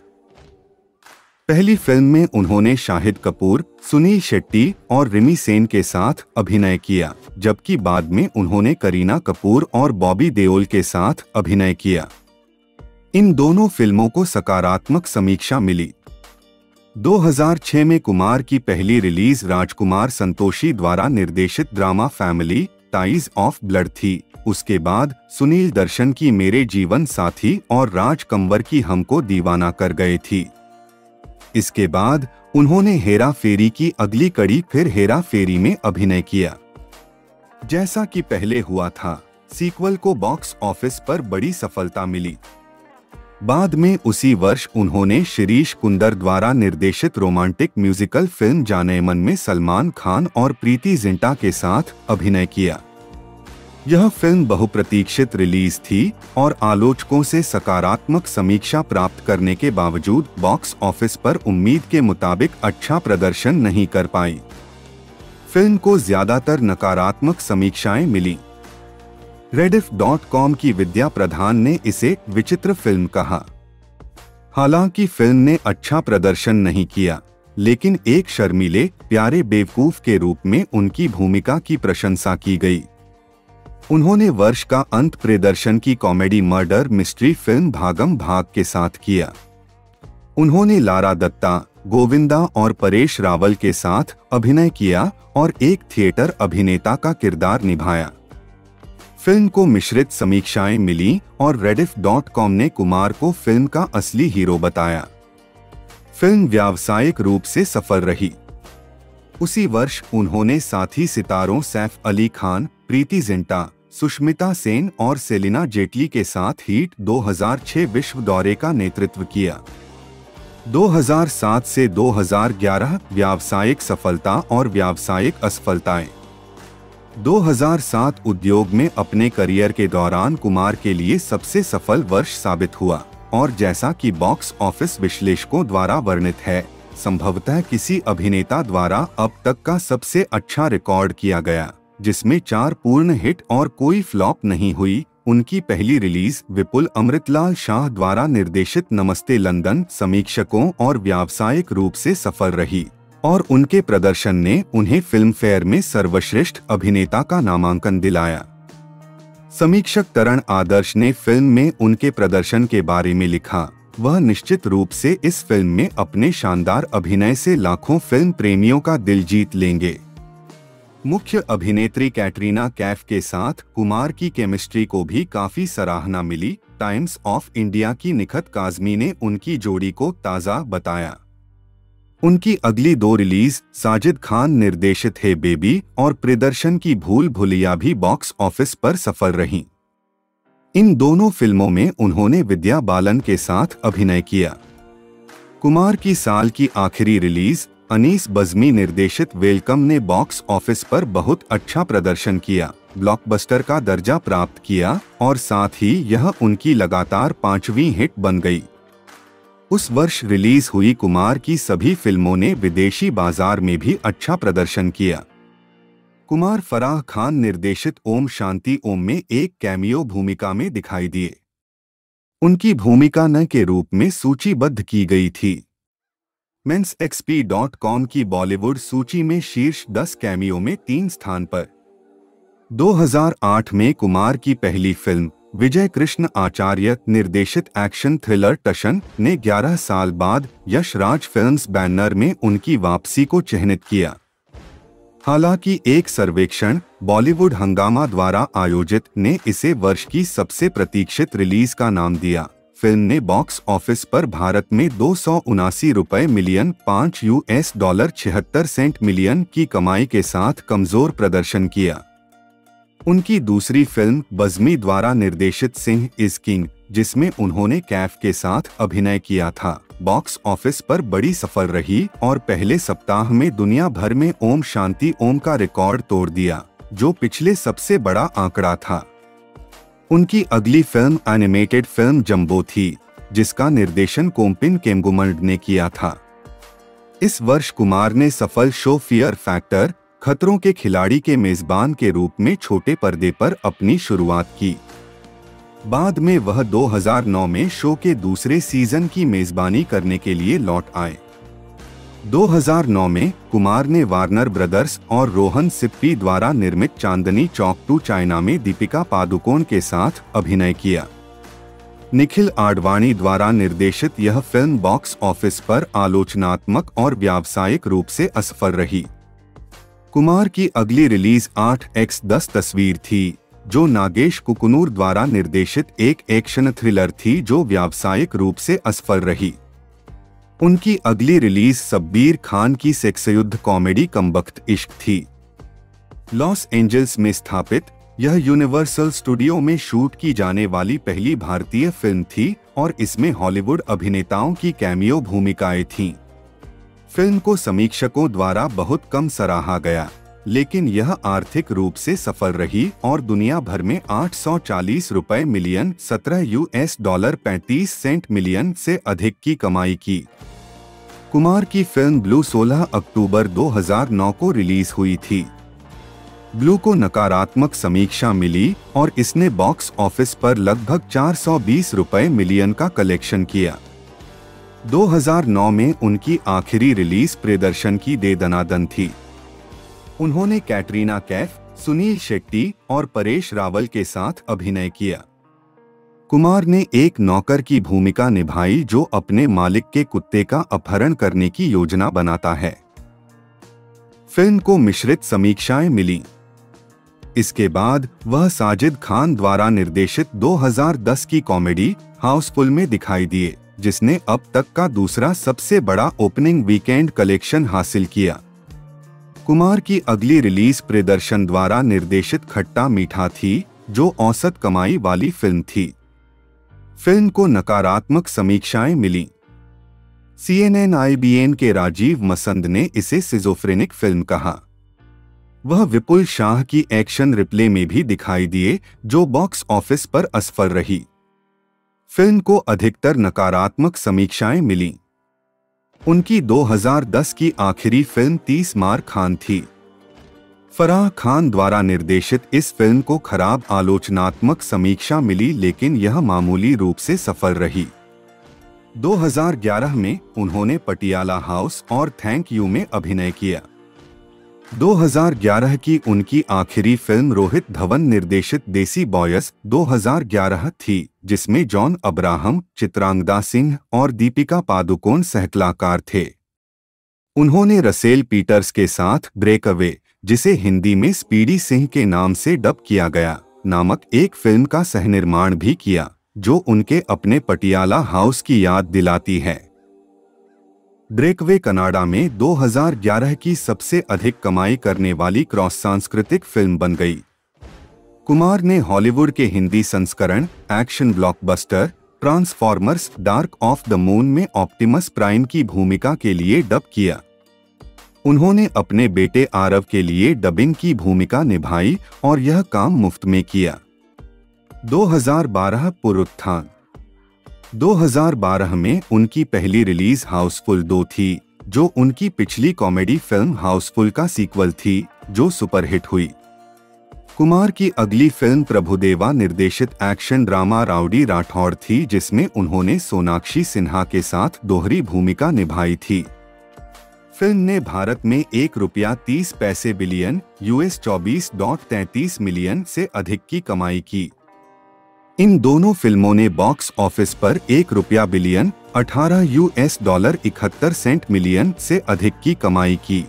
पहली फिल्म में उन्होंने शाहिद कपूर, सुनील शेट्टी और रिमी सेन के साथ अभिनय किया, जबकि बाद में उन्होंने करीना कपूर और बॉबी देओल के साथ अभिनय किया। इन दोनों फिल्मों को सकारात्मक समीक्षा मिली। 2006 में कुमार की पहली रिलीज राजकुमार संतोषी द्वारा निर्देशित drama family ties of blood थी। उसके बाद सुनील दर्शन की मेरे जीवन साथी और राज कंवर की हमको दीवाना कर गए थी। इसके बाद उन्होंने हेरा फेरी की अगली कड़ी फिर हेरा फेरी में अभिनय किया। जैसा कि पहले हुआ था, सीक्वल को बॉक्स ऑफिस पर बड़ी सफलता मिली। बाद में उसी वर्ष उन्होंने शिरीष कुंदर द्वारा निर्देशित रोमांटिक म्यूजिकल फिल्म जाने मन में सलमान खान और प्रीति जिंटा के साथ अभिनय किया। यह फिल्म बहुप्रतीक्षित रिलीज थी और आलोचकों से सकारात्मक समीक्षा प्राप्त करने के बावजूद बॉक्स ऑफिस पर उम्मीद के मुताबिक अच्छा प्रदर्शन नहीं कर पाई। फिल्म को ज्यादातर नकारात्मक समीक्षाएं मिली। Rediff.com की विद्या प्रधान ने इसे विचित्र फिल्म कहा। हालांकि फिल्म ने अच्छा प्रदर्शन नहीं किया, लेकिन एक शर्मीले प्यारे बेवकूफ के रूप में उनकी भूमिका की प्रशंसा की गई। उन्होंने वर्ष का अंत प्रदर्शन की कॉमेडी मर्डर मिस्ट्री फिल्म भागम भाग के साथ किया। उन्होंने लारा दत्ता, गोविंदा और परेश रावल के साथ अभिनय किया और एक थिएटर अभिनेता का किरदार निभाया। फिल्म को मिश्रित समीक्षाएं मिली और Rediff.com ने कुमार को फिल्म का असली हीरो बताया। फिल्म व्यावसायिक रूप से सफल रही। उसी वर्ष उन्होंने साथी सितारों सैफ अली खान, प्रीति जिंटा, सुष्मिता सेन और सेलिना जेटली के साथ हिट 2006 विश्व दौरे का नेतृत्व किया। 2007 से 2011 व्यावसायिक सफलता और व्यावसायिक असफलताएं। 2007 उद्योग में अपने करियर के दौरान कुमार के लिए सबसे सफल वर्ष साबित हुआ और जैसा कि बॉक्स ऑफिस विश्लेषकों द्वारा वर्णित है, संभवतः किसी अभिनेता द्वारा अब तक का सबसे अच्छा रिकॉर्ड किया गया, जिसमें 4 पूर्ण हिट और कोई फ्लॉप नहीं हुई। उनकी पहली रिलीज विपुल अमृतलाल शाह द्वारा निर्देशित नमस्ते लंदन समीक्षकों और व्यावसायिक रूप से सफल रही और उनके प्रदर्शन ने उन्हें फिल्म फेयर में सर्वश्रेष्ठ अभिनेता का नामांकन दिलाया। समीक्षक तरण आदर्श ने फिल्म में उनके प्रदर्शन के बारे में लिखा, वह निश्चित रूप से इस फिल्म में अपने शानदार अभिनय से लाखों फिल्म प्रेमियों का दिल जीत लेंगे। मुख्य अभिनेत्री कैटरीना कैफ के साथ कुमार की केमिस्ट्री को भी काफी सराहना मिली। टाइम्स ऑफ इंडिया की निखत काजमी ने उनकी जोड़ी को ताज़ा बताया। उनकी अगली 2 रिलीज साजिद खान निर्देशित है बेबी और प्रियदर्शन की भूल भुलैया भी बॉक्स ऑफिस पर सफल रहीं। इन दोनों फिल्मों में उन्होंने विद्या बालन के साथ अभिनय किया। कुमार की साल की आखिरी रिलीज अनीस बज़मी निर्देशित वेलकम ने बॉक्स ऑफिस पर बहुत अच्छा प्रदर्शन किया, ब्लॉकबस्टर का दर्जा प्राप्त किया और साथ ही यह उनकी लगातार 5वीं हिट बन गई। उस वर्ष रिलीज हुई कुमार की सभी फिल्मों ने विदेशी बाजार में भी अच्छा प्रदर्शन किया। कुमार फराह खान निर्देशित ओम शांति ओम में एक कैमियो भूमिका में दिखाई दिए। उनकी भूमिका न के रूप में सूचीबद्ध की गई थी। mensxp.com की बॉलीवुड सूची में शीर्ष 10 कैमियो में 3 स्थान पर। 2008 में कुमार की पहली फिल्म विजय कृष्ण आचार्य निर्देशित एक्शन थ्रिलर टशन ने 11 साल बाद यश राज फिल्म्स बैनर में उनकी वापसी को चिह्नित किया। हालांकि एक सर्वेक्षण बॉलीवुड हंगामा द्वारा आयोजित ने इसे वर्ष की सबसे प्रतीक्षित रिलीज का नाम दिया। फिल्म ने बॉक्स ऑफिस पर भारत में 279 रुपए मिलियन $5.76 मिलियन की कमाई के साथ कमजोर प्रदर्शन किया। उनकी दूसरी फिल्म बज़मी द्वारा निर्देशित सिंह इज किंग, जिसमें उन्होंने कैफ के साथ अभिनय किया था, बॉक्स ऑफिस पर बड़ी सफल रही और पहले सप्ताह में दुनिया भर में ओम शांति ओम का रिकॉर्ड तोड़ दिया, जो पिछले सबसे बड़ा आंकड़ा था। उनकी अगली फिल्म एनिमेटेड फिल्म जंबो थी, जिसका निर्देशन कोम्पिन केम्गुमल्ड ने किया था। इस वर्ष कुमार ने सफल शो फियर फैक्टर खतरों के खिलाड़ी के मेजबान के रूप में छोटे पर्दे पर अपनी शुरुआत की। बाद में वह 2009 में शो के दूसरे सीजन की मेजबानी करने के लिए लौट आए। 2009 में कुमार ने वार्नर ब्रदर्स और रोहन सिप्पी द्वारा निर्मित चांदनी चौक 2 चाइना में दीपिका पादुकोण के साथ अभिनय किया। निखिल आडवाणी द्वारा निर्देशित यह फिल्म बॉक्स ऑफिस पर आलोचनात्मक और व्यावसायिक रूप से असफल रही। कुमार की अगली रिलीज 8x10 तस्वीर थी, जो नागेश कुकुनूर द्वारा निर्देशित एक एक्शन थ्रिलर थी जो व्यावसायिक रूप से असफल रही। उनकी अगली रिलीज शब्बीर खान की सेक्सयुद्ध कॉमेडी कमबख्त इश्क थी। लॉस एंजल्स में स्थापित यह यूनिवर्सल स्टूडियो में शूट की जाने वाली पहली भारतीय फिल्म थी और इसमें हॉलीवुड अभिनेताओं की कैमियो भूमिकाएं थीं। फिल्म को समीक्षकों द्वारा बहुत कम सराहा गया, लेकिन यह आर्थिक रूप से सफल रही और दुनिया भर में 840 रुपए मिलियन $17 मिलियन से अधिक की कमाई की। कुमार की फिल्म ब्लू 16 अक्टूबर 2009 को रिलीज हुई थी। ब्लू को नकारात्मक समीक्षा मिली और इसने बॉक्स ऑफिस पर लगभग 420 रुपए मिलियन का कलेक्शन किया। 2009 में उनकी आखिरी रिलीज प्रदर्शन की दे दनादन थी। उन्होंने कैटरीना कैफ, सुनील शेट्टी और परेश रावल के साथ अभिनय किया। कुमार ने एक नौकर की भूमिका निभाई जो अपने मालिक के कुत्ते का अपहरण करने की योजना बनाता है। फिल्म को मिश्रित समीक्षाएं मिली। इसके बाद वह साजिद खान द्वारा निर्देशित 2010 की कॉमेडी हाउसफुल में दिखाई दिए, जिसने अब तक का दूसरा सबसे बड़ा ओपनिंग वीकेंड कलेक्शन हासिल किया। कुमार की अगली रिलीज प्रदर्शन द्वारा निर्देशित खट्टा मीठा थी, जो औसत कमाई वाली फिल्म थी। फिल्म को नकारात्मक समीक्षाएं मिली। CNN-IBN के राजीव मसंद ने इसे सिजोफ्रेनिक फिल्म कहा। वह विपुल शाह की एक्शन रिप्ले में भी दिखाई दिए, जो बॉक्स ऑफिस पर असफल रही। फिल्म को अधिकतर नकारात्मक समीक्षाएं मिलीं। उनकी 2010 की आखिरी फिल्म 30 मार खान थी। फराह खान द्वारा निर्देशित इस फिल्म को खराब आलोचनात्मक समीक्षा मिली, लेकिन यह मामूली रूप से सफल रही। 2011 में उन्होंने पटियाला हाउस और थैंक यू में अभिनय किया। 2011 की उनकी आखिरी फिल्म रोहित धवन निर्देशित देसी बॉयज 2011 थी, जिसमें जॉन अब्राहम, चित्रांगदा सिंह और दीपिका पादुकोण सहकलाकार थे। उन्होंने रसेल पीटर्स के साथ ब्रेक अवे, जिसे हिंदी में स्पीडी सिंह के नाम से डब किया गया, नामक एक फिल्म का सहनिर्माण भी किया, जो उनके अपने पटियाला हाउस की याद दिलाती है। ब्रेकवे कनाडा में 2011 की सबसे अधिक कमाई करने वाली क्रॉस सांस्कृतिक फिल्म बन गई। कुमार ने हॉलीवुड के हिंदी संस्करण action blockbuster transformers dark of the moon में ऑप्टिमस प्राइम की भूमिका के लिए डब किया। उन्होंने अपने बेटे आरव के लिए डबिंग की भूमिका निभाई और यह काम मुफ्त में किया। 2012 पुनरुत्थान 2012 में उनकी पहली रिलीज हाउसफुल 2 थी, जो उनकी पिछली कॉमेडी फिल्म हाउसफुल का सीक्वल थी, जो सुपरहिट हुई। कुमार की अगली फिल्म प्रभुदेवा निर्देशित एक्शन ड्रामा राउडी राठौड़ थी, जिसमें उन्होंने सोनाक्षी सिन्हा के साथ दोहरी भूमिका निभाई थी। फिल्म ने भारत में ₹1.30 बिलियन $24.33 मिलियन से अधिक की कमाई की। इन दोनों फिल्मों ने बॉक्स ऑफिस पर ₹1 बिलियन $18.71 मिलियन से अधिक की कमाई की।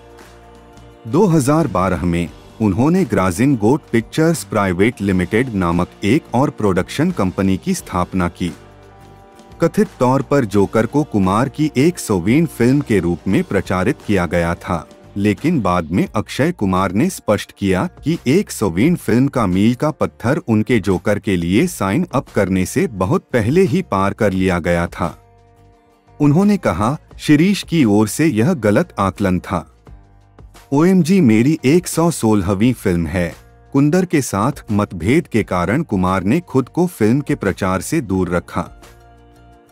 2012 में उन्होंने ग्राजिन गोट पिक्चर्स प्राइवेट लिमिटेड नामक एक और प्रोडक्शन कंपनी की स्थापना की। कथित तौर पर जोकर को कुमार की 100वीं फिल्म के रूप में प्रचारित किया गया था, लेकिन बाद में अक्षय कुमार ने स्पष्ट किया कि 100वीं फिल्म का मील का पत्थर उनके जोकर के लिए साइन अप करने से बहुत पहले ही पार कर लिया गया था। उन्होंने कहा, शिरीष की ओर से यह गलत आकलन था। OMG मेरी 116वीं फिल्म है। कुंदर के साथ मतभेद के कारण कुमार ने खुद को फिल्म के प्रचार से दूर रखा।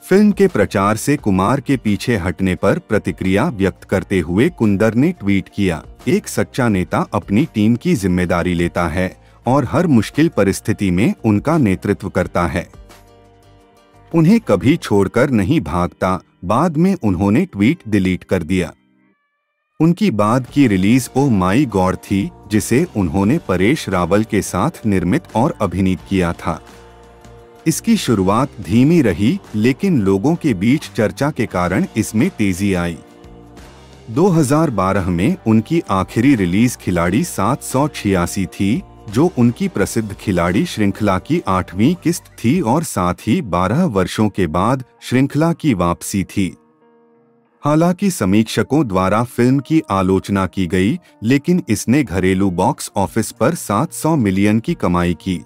फिल्म के प्रचार से कुमार के पीछे हटने पर प्रतिक्रिया व्यक्त करते हुए कुंदर ने ट्वीट किया, एक सच्चा नेता अपनी टीम की जिम्मेदारी लेता है और हर मुश्किल परिस्थिति में उनका नेतृत्व करता है, उन्हें कभी छोड़कर नहीं भागता। बाद में उन्होंने ट्वीट डिलीट कर दिया। उनकी बाद की रिलीज ओह माई गॉड थी, जिसे उन्होंने परेश रावल के साथ निर्मित और अभिनीत किया था। इसकी शुरुआत धीमी रही, लेकिन लोगों के बीच चर्चा के कारण इसमें तेजी आई। 2012 में उनकी आखिरी रिलीज खिलाड़ी 786 थी, जो उनकी प्रसिद्ध खिलाड़ी श्रृंखला की 8वीं किस्त थी और साथ ही 12 वर्षों के बाद श्रृंखला की वापसी थी। हालांकि समीक्षकों द्वारा फिल्म की आलोचना की गई, लेकिन इसने घरेलू बॉक्स ऑफिस पर 700 मिलियन की कमाई की।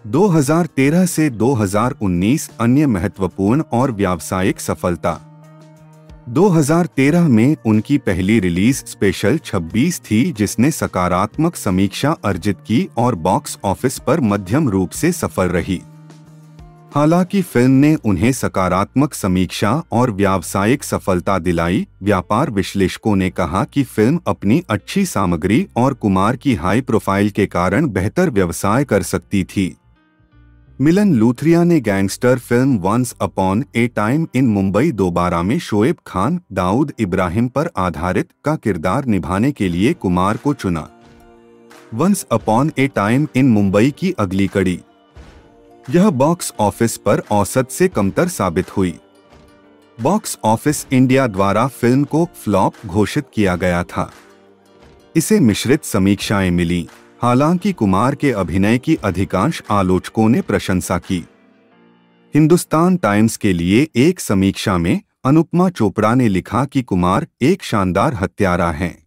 2013 से 2019 अन्य महत्वपूर्ण और व्यावसायिक सफलता। 2013 में उनकी पहली रिलीज स्पेशल 26 थी, जिसने सकारात्मक समीक्षा अर्जित की और बॉक्स ऑफिस पर मध्यम रूप से सफल रही। हालांकि फिल्म ने उन्हें सकारात्मक समीक्षा और व्यावसायिक सफलता दिलाई। व्यापार विश्लेषकों ने कहा कि फिल्म अपनी अच्छी सामग्री और कुमार की हाई प्रोफाइल के कारण बेहतर व्यवसाय कर सकती थी। मिलन लूथरिया ने gangster film once upon a time in Mumbai Dobaara में शोएब खान, दाऊद इब्राहिम पर आधारित का किरदार निभाने के लिए कुमार को चुना। Once upon a time in Mumbai की अगली कड़ी यह बॉक्स ऑफिस पर औसत से कमतर साबित हुई। बॉक्स ऑफिस इंडिया द्वारा फिल्म को फ्लॉप घोषित किया गया था। इसे मिश्रित समीक्षाएं मिली। हालांकि कुमार के अभिनय की अधिकांश आलोचकों ने प्रशंसा की। हिंदुस्तान टाइम्स के लिए एक समीक्षा में अनुपमा चोपड़ा ने लिखा कि कुमार एक शानदार हत्यारा हैं।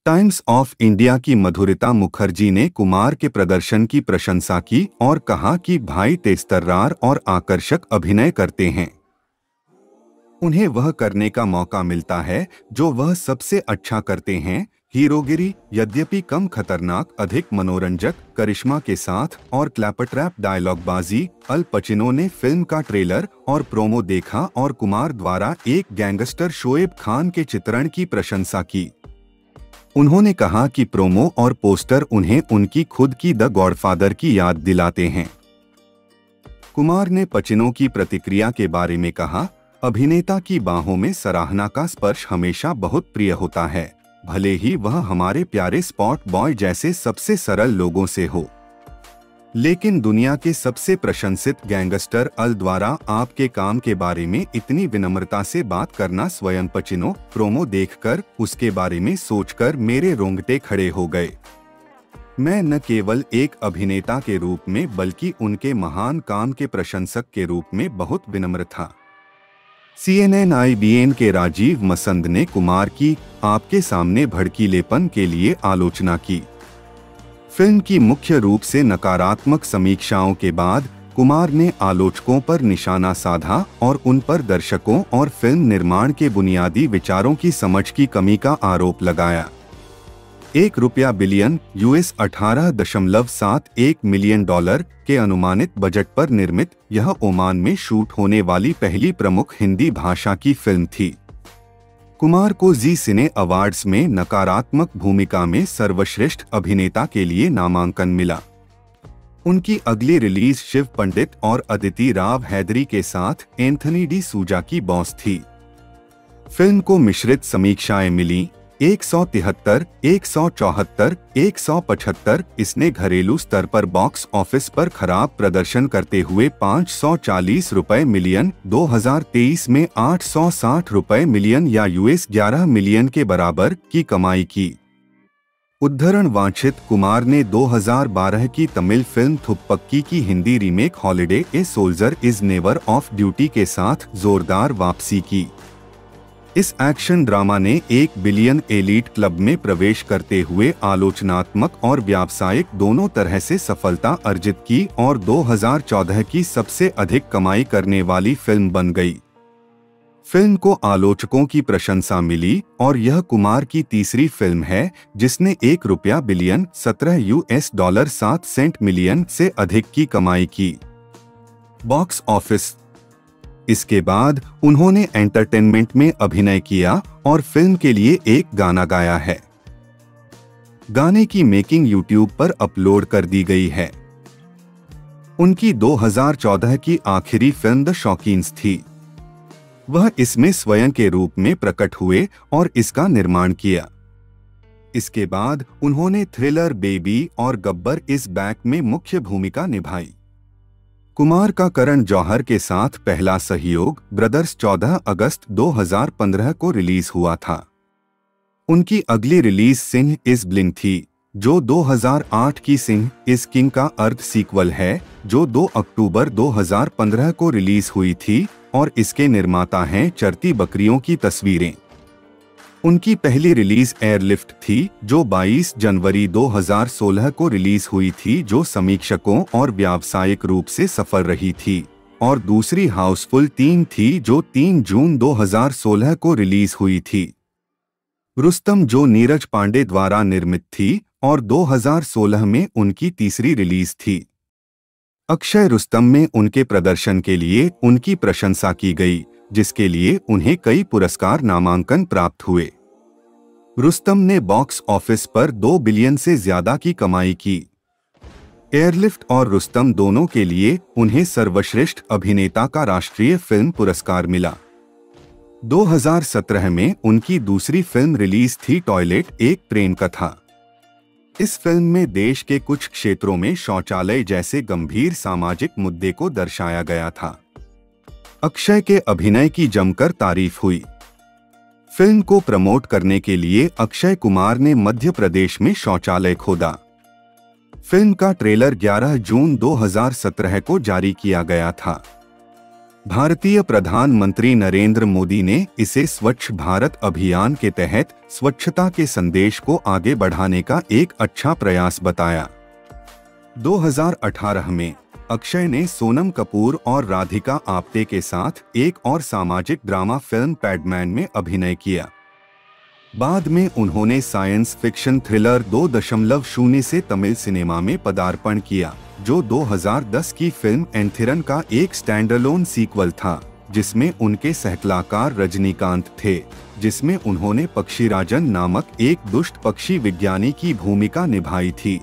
टाइम्स ऑफ इंडिया की मधुरिता मुखर्जी ने कुमार के प्रदर्शन की प्रशंसा की और कहा कि भाई तेजतर्रार और आकर्षक अभिनय करते हैं। उन्हें वह करने का मौका मिलता है जो वह सबसे अच्छा करते हैं, हीरोगिरी, यद्यपि कम खतरनाक, अधिक मनोरंजक, करिश्मा के साथ और क्लैपट्रैप डायलॉगबाजी। अल पचिनो ने फिल्म का ट्रेलर और प्रोमो देखा और कुमार द्वारा एक गैंगस्टर शोएब खान के चित्रण की प्रशंसा की। उन्होंने कहा कि प्रोमो और पोस्टर उन्हें उनकी खुद की द गॉडफादर की याद दिलाते हैं। कुमार ने पचिनो की प्रतिक्रिया के बारे में कहा, अभिनेता की बाहों में सराहना का स्पर्श हमेशा बहुत प्रिय होता है, भले ही वह हमारे प्यारे स्पॉट बॉय जैसे सबसे सरल लोगों से हो। लेकिन दुनिया के सबसे प्रशंसित गैंगस्टर अल द्वारा आपके काम के बारे में इतनी विनम्रता से बात करना, स्वयं पचिनो प्रोमो देखकर उसके बारे में सोचकर मेरे रोंगटे खड़े हो गए। मैं न केवल एक अभिनेता के रूप में बल्कि उनके महान काम के प्रशंसक के रूप में बहुत विनम्र था। CNN-IBN के राजीव मसंद ने कुमार की आपके सामने भड़कीलेपन के लिए आलोचना की। फिल्म की मुख्य रूप से नकारात्मक समीक्षाओं के बाद कुमार ने आलोचकों पर निशाना साधा और उन पर दर्शकों और फिल्म निर्माण के बुनियादी विचारों की समझ की कमी का आरोप लगाया। $1 बिलियन $18.71 मिलियन के अनुमानित बजट पर निर्मित यह ओमान में शूट होने वाली पहली प्रमुख हिंदी भाषा की फिल्म थी। कुमार को जी सिने अवार्ड्स में नकारात्मक भूमिका में सर्वश्रेष्ठ अभिनेता के लिए नामांकन मिला। उनकी अगली रिलीज शिव पंडित और अदिति राव हैदरी के साथ एंथनी डी सूजा की बॉस थी। फिल्म को मिश्रित समीक्षाएं मिली, 173, 174, 175। इसने घरेलू स्तर पर बॉक्स ऑफिस पर खराब प्रदर्शन करते हुए ₹540 मिलियन, 2023 में ₹860 मिलियन या $11 मिलियन के बराबर की कमाई की। उद्धरण वांछित कुमार ने 2012 की तमिल फिल्म थुप्पक्की की Hindi remake holiday a soldier is never of duty के साथ जोरदार वापसी की। इस एक्शन ड्रामा ने 1 बिलियन एलीट क्लब में प्रवेश करते हुए आलोचनात्मक और व्यावसायिक दोनों तरह से सफलता अर्जित की और 2014 की सबसे अधिक कमाई करने वाली फिल्म बन गई। फिल्म को आलोचकों की प्रशंसा मिली और यह कुमार की तीसरी फिल्म है जिसने $1 बिलियन $17 मिलियन से अधिक की कमाई की। Box office. इसके बाद उन्होंने एंटरटेनमेंट में अभिनय किया और फिल्म के लिए एक गाना गाया है। गाने की मेकिंग YouTube पर अपलोड कर दी गई है। उनकी 2014 की आखिरी फिल्म द शौकीन्स थी। वह इसमें स्वयं के रूप में प्रकट हुए और इसका निर्माण किया। इसके बाद उन्होंने थ्रिलर बेबी और गब्बर इज बैक में मुख्य भूमिका निभाई। कुमार का करण जौहर के साथ पहला सहयोग ब्रदर्स 14 अगस्त 2015 को रिलीज हुआ था। उनकी अगली रिलीज सिंह इज ब्लिंग थी, जो 2008 की सिंह इज किंग का अर्ध सीक्वल है, जो 2 अक्टूबर 2015 को रिलीज हुई थी और इसके निर्माता हैं चरती बकरियों की तस्वीरें। उनकी पहली रिलीज एयरलिफ्ट थी, जो 22 जनवरी 2016 को रिलीज हुई थी, जो समीक्षकों और व्यावसायिक रूप से सफल रही थी, और दूसरी हाउसफुल 3 थी, जो 3 जून 2016 को रिलीज हुई थी। रुस्तम, जो नीरज पांडे द्वारा निर्मित थी और 2016 में उनकी तीसरी रिलीज थी। अक्षय रुस्तम में उनके प्रदर्शन के लिए उनकी प्रशंसा की गई, जिसके लिए उन्हें कई पुरस्कार नामांकन प्राप्त हुए। रुस्तम ने बॉक्स ऑफिस पर 2 बिलियन से ज्यादा की कमाई की। एयरलिफ्ट और रुस्तम दोनों के लिए उन्हें सर्वश्रेष्ठ अभिनेता का राष्ट्रीय फिल्म पुरस्कार मिला। 2017 में उनकी दूसरी फिल्म रिलीज थी टॉयलेट, एक प्रेम कथा। इस फिल्म में देश के कुछ क्षेत्रों में शौचालय जैसे गंभीर सामाजिक मुद्दे को दर्शाया गया था। अक्षय के अभिनय की जमकर तारीफ हुई। फिल्म को प्रमोट करने के लिए अक्षय कुमार ने मध्य प्रदेश में शौचालय खोदा। फिल्म का ट्रेलर 11 जून 2017 को जारी किया गया था। भारतीय प्रधानमंत्री नरेंद्र मोदी ने इसे स्वच्छ भारत अभियान के तहत स्वच्छता के संदेश को आगे बढ़ाने का एक अच्छा प्रयास बताया। 2018 में अक्षय ने सोनम कपूर और राधिका आप्टे के साथ एक और सामाजिक ड्रामा फिल्म पैडमैन में अभिनय किया। बाद में उन्होंने साइंस फिक्शन थ्रिलर 2.0 से तमिल सिनेमा में पदार्पण किया, जो 2010 की फिल्म एंथिरन का एक स्टैंडअलोन सीक्वल था, जिसमें उनके सहकलाकार रजनीकांत थे, जिसमें उन्होंने पक्षीराजन नामक एक दुष्ट पक्षी विज्ञानी की भूमिका निभाई थी।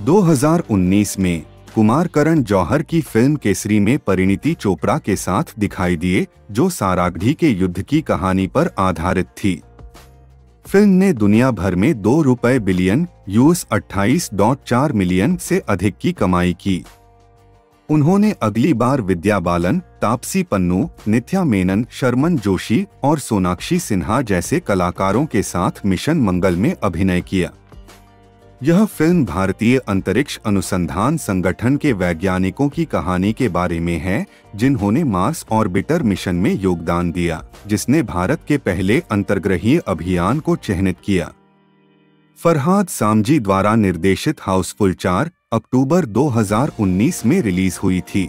2019 में कुमार करण जौहर की फिल्म केसरी में परिणीति चोपड़ा के साथ दिखाई दिए, जो सारागढ़ी के युद्ध की कहानी पर आधारित थी। फिल्म ने दुनिया भर में ₹2 बिलियन $28.4 मिलियन से अधिक की कमाई की। उन्होंने अगली बार विद्या बालन, तापसी पन्नू, नित्या मेनन, शर्मन जोशी और सोनाक्षी सिन्हा जैसे कलाकारों के साथ मिशन मंगल में अभिनय किया। यह फिल्म भारतीय अंतरिक्ष अनुसंधान संगठन के वैज्ञानिकों की कहानी के बारे में है, जिन्होंने मार्स ऑर्बिटर मिशन में योगदान दिया, जिसने भारत के पहले अंतर्ग्रहीय अभियान को चिह्नित किया। फरहाद सामजी द्वारा निर्देशित हाउसफुल 4 अक्टूबर 2019 में रिलीज हुई थी।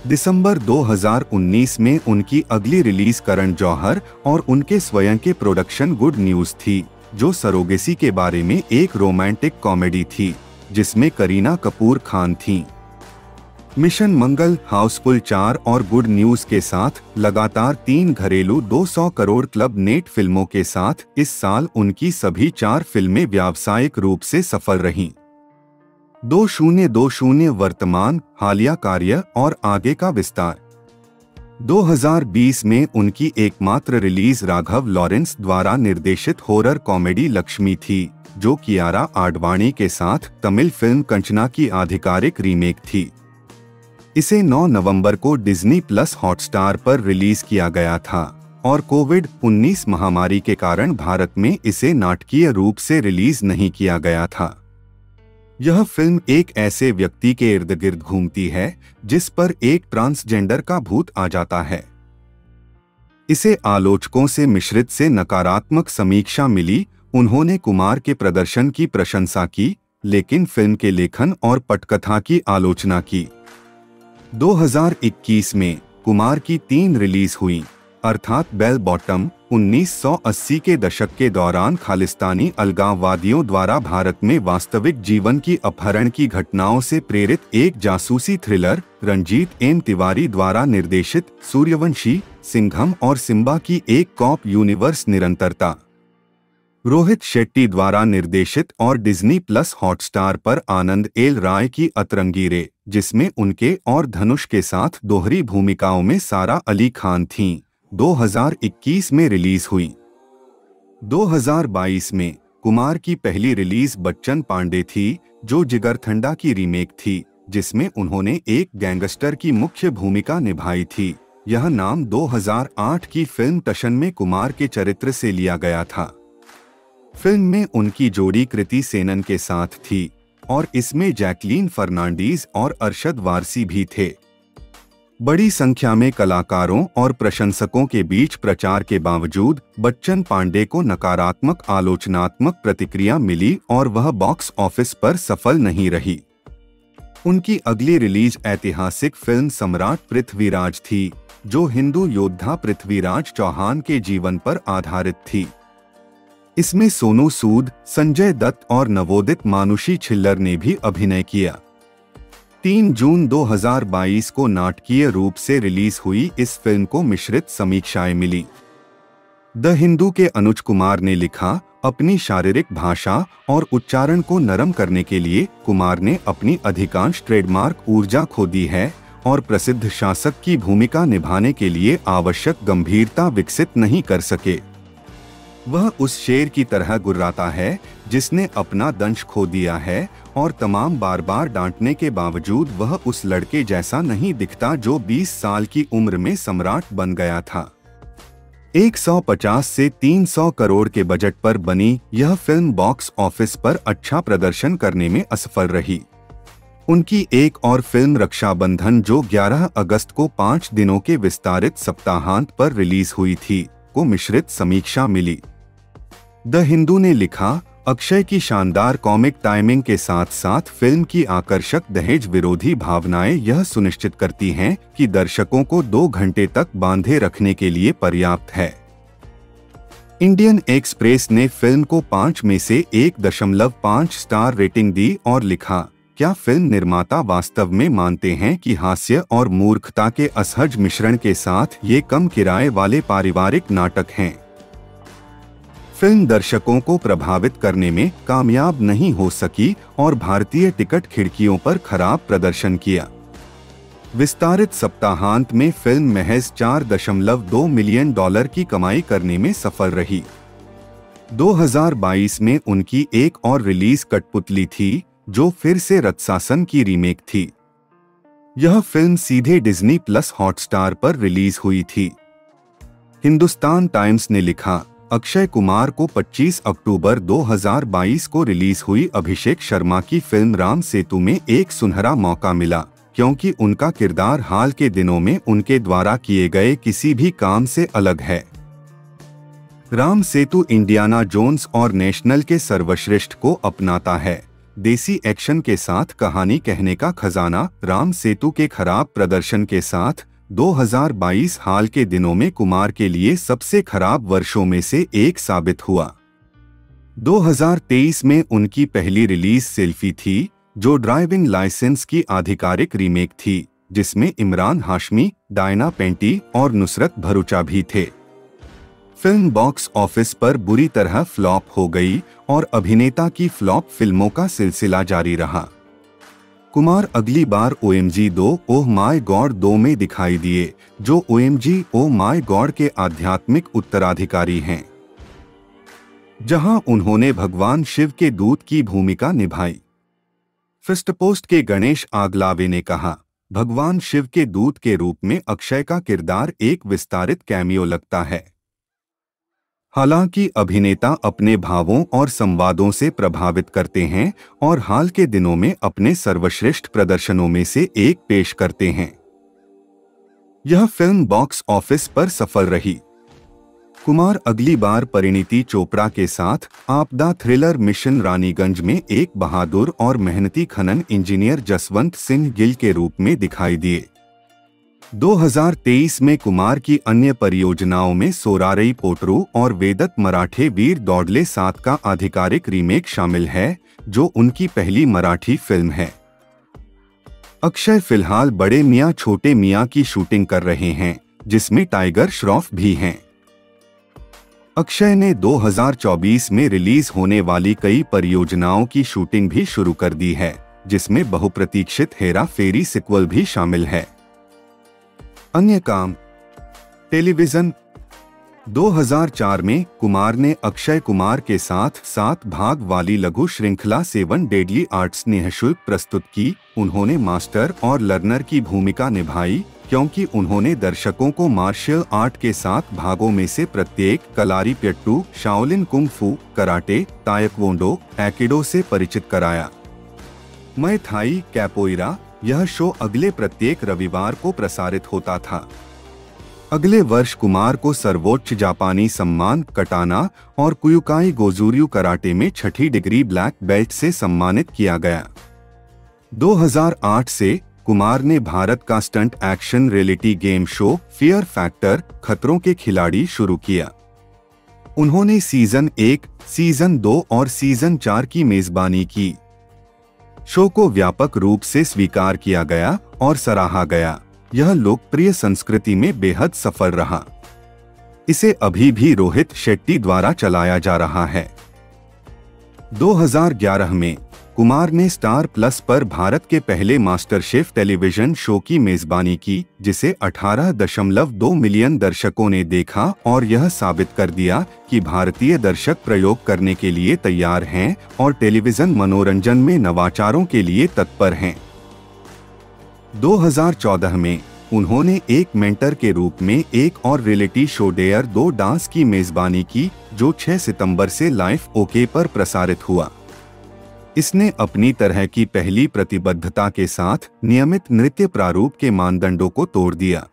दिसंबर 2019 में उनकी अगली रिलीज करण जौहर और उनके स्वयं के प्रोडक्शन गुड न्यूज थी, जो सरोगेसी के बारे में एक रोमांटिक कॉमेडी थी, जिसमें करीना कपूर खान थीं। मिशन मंगल, हाउसफुल 4 और गुड न्यूज के साथ लगातार 3 घरेलू 200 करोड़ क्लब नेट फिल्मों के साथ इस साल उनकी सभी 4 फिल्में व्यावसायिक रूप से सफल रहीं। 2020 वर्तमान, हालिया कार्य और आगे का विस्तार। 2020 में उनकी एकमात्र रिलीज राघव लॉरेंस द्वारा निर्देशित हॉरर कॉमेडी लक्ष्मी थी, जो कियारा आडवाणी के साथ तमिल फिल्म कंचना की आधिकारिक रीमेक थी। इसे 9 नवंबर को डिज्नी प्लस हॉटस्टार पर रिलीज किया गया था और कोविड-19 महामारी के कारण भारत में इसे नाटकीय रूप से रिलीज नहीं किया गया था। यह फिल्म एक ऐसे व्यक्ति के इर्द गिर्द घूमती है जिस पर एक ट्रांसजेंडर का भूत आ जाता है। इसे आलोचकों से मिश्रित से नकारात्मक समीक्षा मिली। उन्होंने कुमार के प्रदर्शन की प्रशंसा की, लेकिन फिल्म के लेखन और पटकथा की आलोचना की। 2021 में कुमार की 3 रिलीज हुई, अर्थात बेल बॉटम 1980 के दशक के दौरान खालिस्तानी अलगाववादियों द्वारा भारत में वास्तविक जीवन की अपहरण की घटनाओं से प्रेरित एक जासूसी थ्रिलर, रंजीत एम तिवारी द्वारा निर्देशित सूर्यवंशी, सिंघम और सिम्बा की एक कॉप यूनिवर्स निरंतरता, रोहित शेट्टी द्वारा निर्देशित और डिज्नी प्लस हॉटस्टार पर आनंद एल राय की अतरंगी रे, जिसमें उनके और धनुष के साथ दोहरी भूमिकाओं में सारा अली खान थीं, 2021 में रिलीज हुई। 2022 में कुमार की पहली रिलीज बच्चन पांडे थी, जो जिगरथंडा की रीमेक थी, जिसमें उन्होंने एक गैंगस्टर की मुख्य भूमिका निभाई थी। यह नाम 2008 की फिल्म टशन में कुमार के चरित्र से लिया गया था। फिल्म में उनकी जोड़ी कृति सेनन के साथ थी और इसमें जैकलीन फर्नांडीज और अरशद वारसी भी थे। बड़ी संख्या में कलाकारों और प्रशंसकों के बीच प्रचार के बावजूद बच्चन पांडे को नकारात्मक आलोचनात्मक प्रतिक्रिया मिली और वह बॉक्स ऑफिस पर सफल नहीं रही। उनकी अगली रिलीज ऐतिहासिक फिल्म सम्राट पृथ्वीराज थी, जो हिंदू योद्धा पृथ्वीराज चौहान के जीवन पर आधारित थी। इसमें सोनू सूद, संजय दत्त और नवोदित मानुषी छिल्लर ने भी अभिनय किया। 3 जून 2022 को नाटकीय रूप से रिलीज हुई इस फिल्म को मिश्रित समीक्षाएं मिली। द हिंदू के अनुज कुमार ने लिखा, अपनी शारीरिक भाषा और उच्चारण को नरम करने के लिए कुमार ने अपनी अधिकांश ट्रेडमार्क ऊर्जा खो दी है और प्रसिद्ध शासक की भूमिका निभाने के लिए आवश्यक गंभीरता विकसित नहीं कर सके। वह उस शेर की तरह गुर्राता है जिसने अपना दंश खो दिया है और तमाम बार बार डांटने के बावजूद वह उस लड़के जैसा नहीं दिखता जो 20 साल की उम्र में सम्राट बन गया था। 150 से 300 करोड़ के बजट पर बनी यह फिल्म बॉक्स ऑफिस पर अच्छा प्रदर्शन करने में असफल रही। उनकी एक और फिल्म रक्षाबंधन, जो 11 अगस्त को 5 दिनों के विस्तारित सप्ताहांत पर रिलीज हुई थी, को मिश्रित समीक्षा मिली। द हिंदू ने लिखा, अक्षय की शानदार कॉमिक टाइमिंग के साथ साथ फिल्म की आकर्षक दहेज विरोधी भावनाएं यह सुनिश्चित करती हैं कि दर्शकों को 2 घंटे तक बांधे रखने के लिए पर्याप्त है। इंडियन एक्सप्रेस ने फिल्म को 5 में से 1.5 स्टार रेटिंग दी और लिखा, क्या फिल्म निर्माता वास्तव में मानते हैं कि हास्य और मूर्खता के असहज मिश्रण के साथ ये कम किराए वाले पारिवारिक नाटक हैं? फिल्म दर्शकों को प्रभावित करने में कामयाब नहीं हो सकी और भारतीय टिकट खिड़कियों पर खराब प्रदर्शन किया। विस्तारित सप्ताहांत में फिल्म महज $4.2 मिलियन की कमाई करने में सफल रही। 2022 में उनकी एक और रिलीज कठपुतली थी, जो फिर से रत्सासन की रीमेक थी। यह फिल्म सीधे डिज्नी प्लस हॉटस्टार पर रिलीज हुई थी। हिंदुस्तान टाइम्स ने लिखा, अक्षय कुमार को 25 अक्टूबर 2022 को रिलीज हुई अभिषेक शर्मा की फिल्म राम सेतु में एक सुनहरा मौका मिला, क्योंकि उनका किरदार हाल के दिनों में उनके द्वारा किए गए किसी भी काम से अलग है। राम सेतु इंडियाना जोन्स और नेशनल के सर्वश्रेष्ठ को अपनाता है। देसी एक्शन के साथ कहानी कहने का खजाना राम सेतु के खराब प्रदर्शन के साथ 2022 हाल के दिनों में कुमार के लिए सबसे खराब वर्षों में से एक साबित हुआ। 2023 में उनकी पहली रिलीज सेल्फी थी, जो ड्राइविंग लाइसेंस की आधिकारिक रीमेक थी, जिसमें इमरान हाशमी, डायना पेंटी और नुसरत भरूचा भी थे। फिल्म बॉक्स ऑफिस पर बुरी तरह फ्लॉप हो गई और अभिनेता की फ्लॉप फिल्मों का सिलसिला जारी रहा। कुमार अगली बार OMG 2 ओह माय गॉड 2 में दिखाई दिए, जो OMG ओह माय गॉड के आध्यात्मिक उत्तराधिकारी हैं, जहां उन्होंने भगवान शिव के दूत की भूमिका निभाई। फर्स्टपोस्ट के गणेश आगलावे ने कहा, भगवान शिव के दूत के रूप में अक्षय का किरदार एक विस्तारित कैमियो लगता है। हालांकि अभिनेता अपने भावों और संवादों से प्रभावित करते हैं और हाल के दिनों में अपने सर्वश्रेष्ठ प्रदर्शनों में से एक पेश करते हैं। यह फिल्म बॉक्स ऑफिस पर सफल रही। कुमार अगली बार परिणीति चोपड़ा के साथ आपदा थ्रिलर मिशन रानीगंज में एक बहादुर और मेहनती खनन इंजीनियर जसवंत सिंह गिल के रूप में दिखाई दिए। 2023 में कुमार की अन्य परियोजनाओं में सोरारई पोटरू और वेदत मराठे वीर दौडले 7 का आधिकारिक रीमेक शामिल है, जो उनकी पहली मराठी फिल्म है। अक्षय फिलहाल बड़े मियां छोटे मियां की शूटिंग कर रहे हैं, जिसमें टाइगर श्रॉफ भी हैं। अक्षय ने 2024 में रिलीज होने वाली कई परियोजनाओं की शूटिंग भी शुरू कर दी है, जिसमें बहुप्रतीक्षित हेरा फेरी सिक्वल भी शामिल है। अन्य काम, टेलीविजन। 2004 में कुमार ने अक्षय कुमार के साथ 7 भाग वाली लघु श्रृंखला 7 डेडली आर्ट्स निःशुल्क प्रस्तुत की। उन्होंने मास्टर और लर्नर की भूमिका निभाई क्योंकि उन्होंने दर्शकों को मार्शल आर्ट के 7 भागों में से प्रत्येक कलारीपयट्टू, शाओलिन कुंग फू, कराटे, तायक्वोंडो, ऐकिडो से परिचित कराया। मय थाई, कैपोइरा। यह शो अगले प्रत्येक रविवार को प्रसारित होता था। अगले वर्ष कुमार को सर्वोच्च जापानी सम्मान कटाना और कुयुकाई गोजुर्यू कराटे में 6ठी डिग्री ब्लैक बेल्ट से सम्मानित किया गया। 2008 से कुमार ने भारत का stunt action reality game show fear factor खतरों के खिलाड़ी शुरू किया। उन्होंने सीजन 1, सीजन 2 और सीजन 4 की मेजबानी की। शो को व्यापक रूप से स्वीकार किया गया और सराहा गया। यह लोकप्रिय संस्कृति में बेहद सफल रहा। इसे अभी भी रोहित शेट्टी द्वारा चलाया जा रहा है। 2011 में कुमार ने स्टार प्लस पर भारत के पहले मास्टर शेफ टेलीविजन शो की मेजबानी की, जिसे 18.2 मिलियन दर्शकों ने देखा और यह साबित कर दिया कि भारतीय दर्शक प्रयोग करने के लिए तैयार हैं और टेलीविजन मनोरंजन में नवाचारों के लिए तत्पर हैं। 2014 में उन्होंने एक मेंटर के रूप में एक और रियलिटी शो डेयर 2 डांस की मेजबानी की, जो 6 सितंबर से लाइव ओके पर प्रसारित हुआ। इसने अपनी तरह की पहली प्रतिबद्धता के साथ नियमित नृत्य प्रारूप के मानदंडों को तोड़ दिया।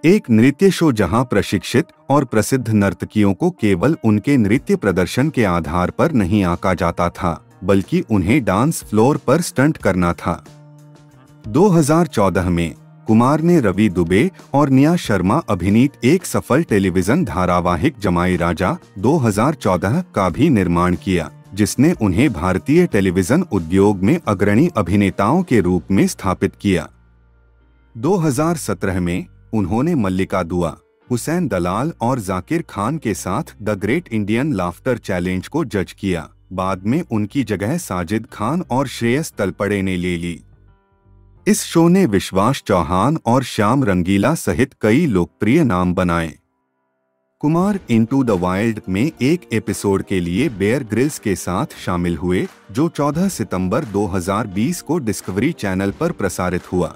एक नृत्य शो जहां प्रशिक्षित और प्रसिद्ध नर्तकियों को केवल उनके नृत्य प्रदर्शन के आधार पर नहीं आंका जाता था, बल्कि उन्हें डांस फ्लोर पर स्टंट करना था। 2014 में कुमार ने रवि दुबे और निया शर्मा अभिनीत एक सफल टेलीविजन धारावाहिक जमाई राजा 2014 का भी निर्माण किया, जिसने उन्हें भारतीय टेलीविजन उद्योग में अग्रणी अभिनेताओं के रूप में स्थापित किया। 2017 में उन्होंने मल्लिका दुआ, हुसैन दलाल और जाकिर खान के साथ the great Indian laughter challenge को जज किया। बाद में उनकी जगह साजिद खान और श्रेयस तलपड़े ने ले ली। इस शो ने विश्वास चौहान और श्याम रंगीला सहित कई लोकप्रिय नाम बनाए। कुमार इनटू द वाइल्ड में एक एपिसोड के लिए बेयर ग्रिल्स के साथ शामिल हुए, जो 14 सितंबर 2020 को डिस्कवरी चैनल पर प्रसारित हुआ।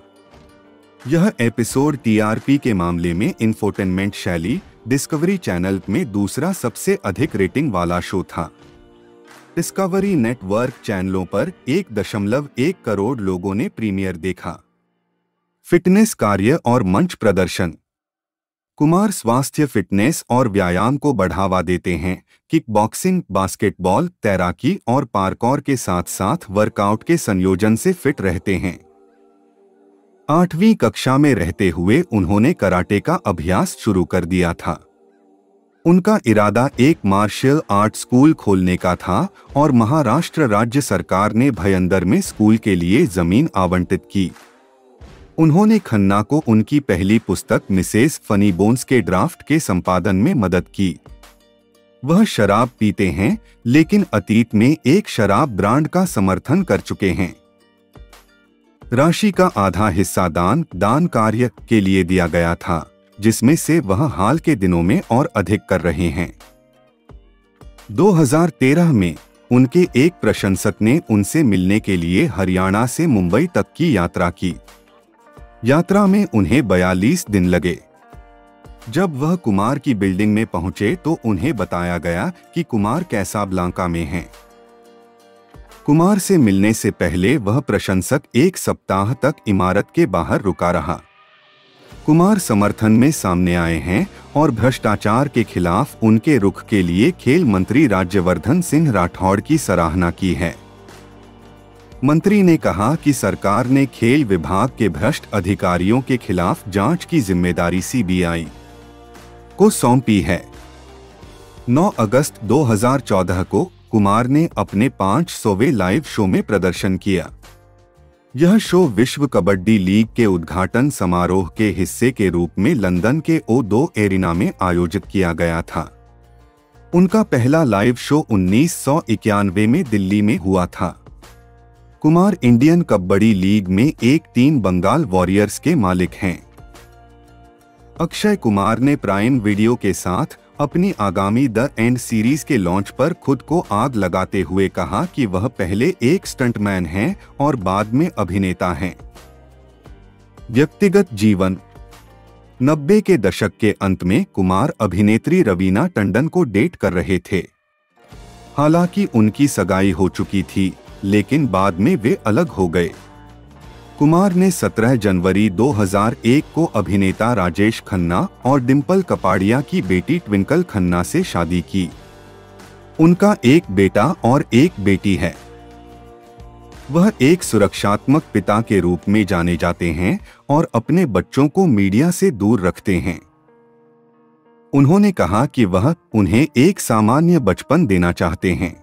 यह एपिसोड टीआरपी के मामले में इंफोटेनमेंट शैली डिस्कवरी चैनल में दूसरा सबसे अधिक रेटिंग वाला शो था। डिस्कवरी नेटवर्क चैनलों पर 1.1 करोड़ लोगों ने प्रीमियर देखा। फिटनेस कार्य और मंच प्रदर्शन। कुमार स्वास्थ्य, फिटनेस और व्यायाम को बढ़ावा देते हैं। किक बॉक्सिंग, बास्केटबॉल, तैराकी और पार्कौर के साथ साथ वर्कआउट के संयोजन से फिट रहते हैं। 8वीं कक्षा में रहते हुए उन्होंने कराटे का अभ्यास शुरू कर दिया था। उनका इरादा एक मार्शल आर्ट स्कूल खोलने का था और महाराष्ट्र राज्य सरकार ने भयंदर में स्कूल के लिए जमीन आवंटित की। उन्होंने खन्ना को उनकी पहली पुस्तक मिसेस फनी बोन्स के ड्राफ्ट के संपादन में मदद की। वह शराब पीते हैं, लेकिन अतीत में एक शराब ब्रांड का समर्थन कर चुके हैं। राशि का आधा हिस्सा दान कार्य के लिए दिया गया था, जिसमें से वह हाल के दिनों में और अधिक कर रहे हैं। 2013 में उनके एक प्रशंसक ने उनसे मिलने के लिए हरियाणा से मुंबई तक की यात्रा की। यात्रा में उन्हें 42 दिन लगे। जब वह कुमार की बिल्डिंग में पहुंचे तो उन्हें बताया गया कि कुमार कैसाब्लांका में हैं। कुमार से मिलने से पहले वह प्रशंसक एक सप्ताह तक इमारत के बाहर रुका रहा। कुमार समर्थन में सामने आए हैं और भ्रष्टाचार के खिलाफ उनके रुख के लिए खेल मंत्री राज्यवर्धन सिंह राठौड़ की सराहना की है। मंत्री ने कहा कि सरकार ने खेल विभाग के भ्रष्ट अधिकारियों के खिलाफ जांच की जिम्मेदारी सीबीआई को सौंपी है। 9 अगस्त 2014 को कुमार ने अपने 500वें लाइव शो में प्रदर्शन किया। यह शो विश्व कबड्डी लीग के उद्घाटन समारोह के हिस्से के रूप में लंदन के O2 एरिना में आयोजित किया गया था। उनका पहला लाइव शो 1991 में दिल्ली में हुआ था। कुमार इंडियन कबड्डी लीग में एक टीम बंगाल वॉरियर्स के मालिक हैं। अक्षय कुमार ने प्राइम वीडियो के साथ अपनी आगामी द एंड सीरीज के लॉन्च पर खुद को आग लगाते हुए कहा कि वह पहले एक स्टंटमैन हैं और बाद में अभिनेता हैं। व्यक्तिगत जीवन। 90 के दशक के अंत में कुमार अभिनेत्री रवीना टंडन को डेट कर रहे थे। हालांकि उनकी सगाई हो चुकी थी, लेकिन बाद में वे अलग हो गए। कुमार ने 17 जनवरी 2001 को अभिनेता राजेश खन्ना और डिंपल कपाड़िया की बेटी ट्विंकल खन्ना से शादी की। उनका एक बेटा और एक बेटी है। वह एक सुरक्षात्मक पिता के रूप में जाने जाते हैं और अपने बच्चों को मीडिया से दूर रखते हैं। उन्होंने कहा कि वह उन्हें एक सामान्य बचपन देना चाहते हैं।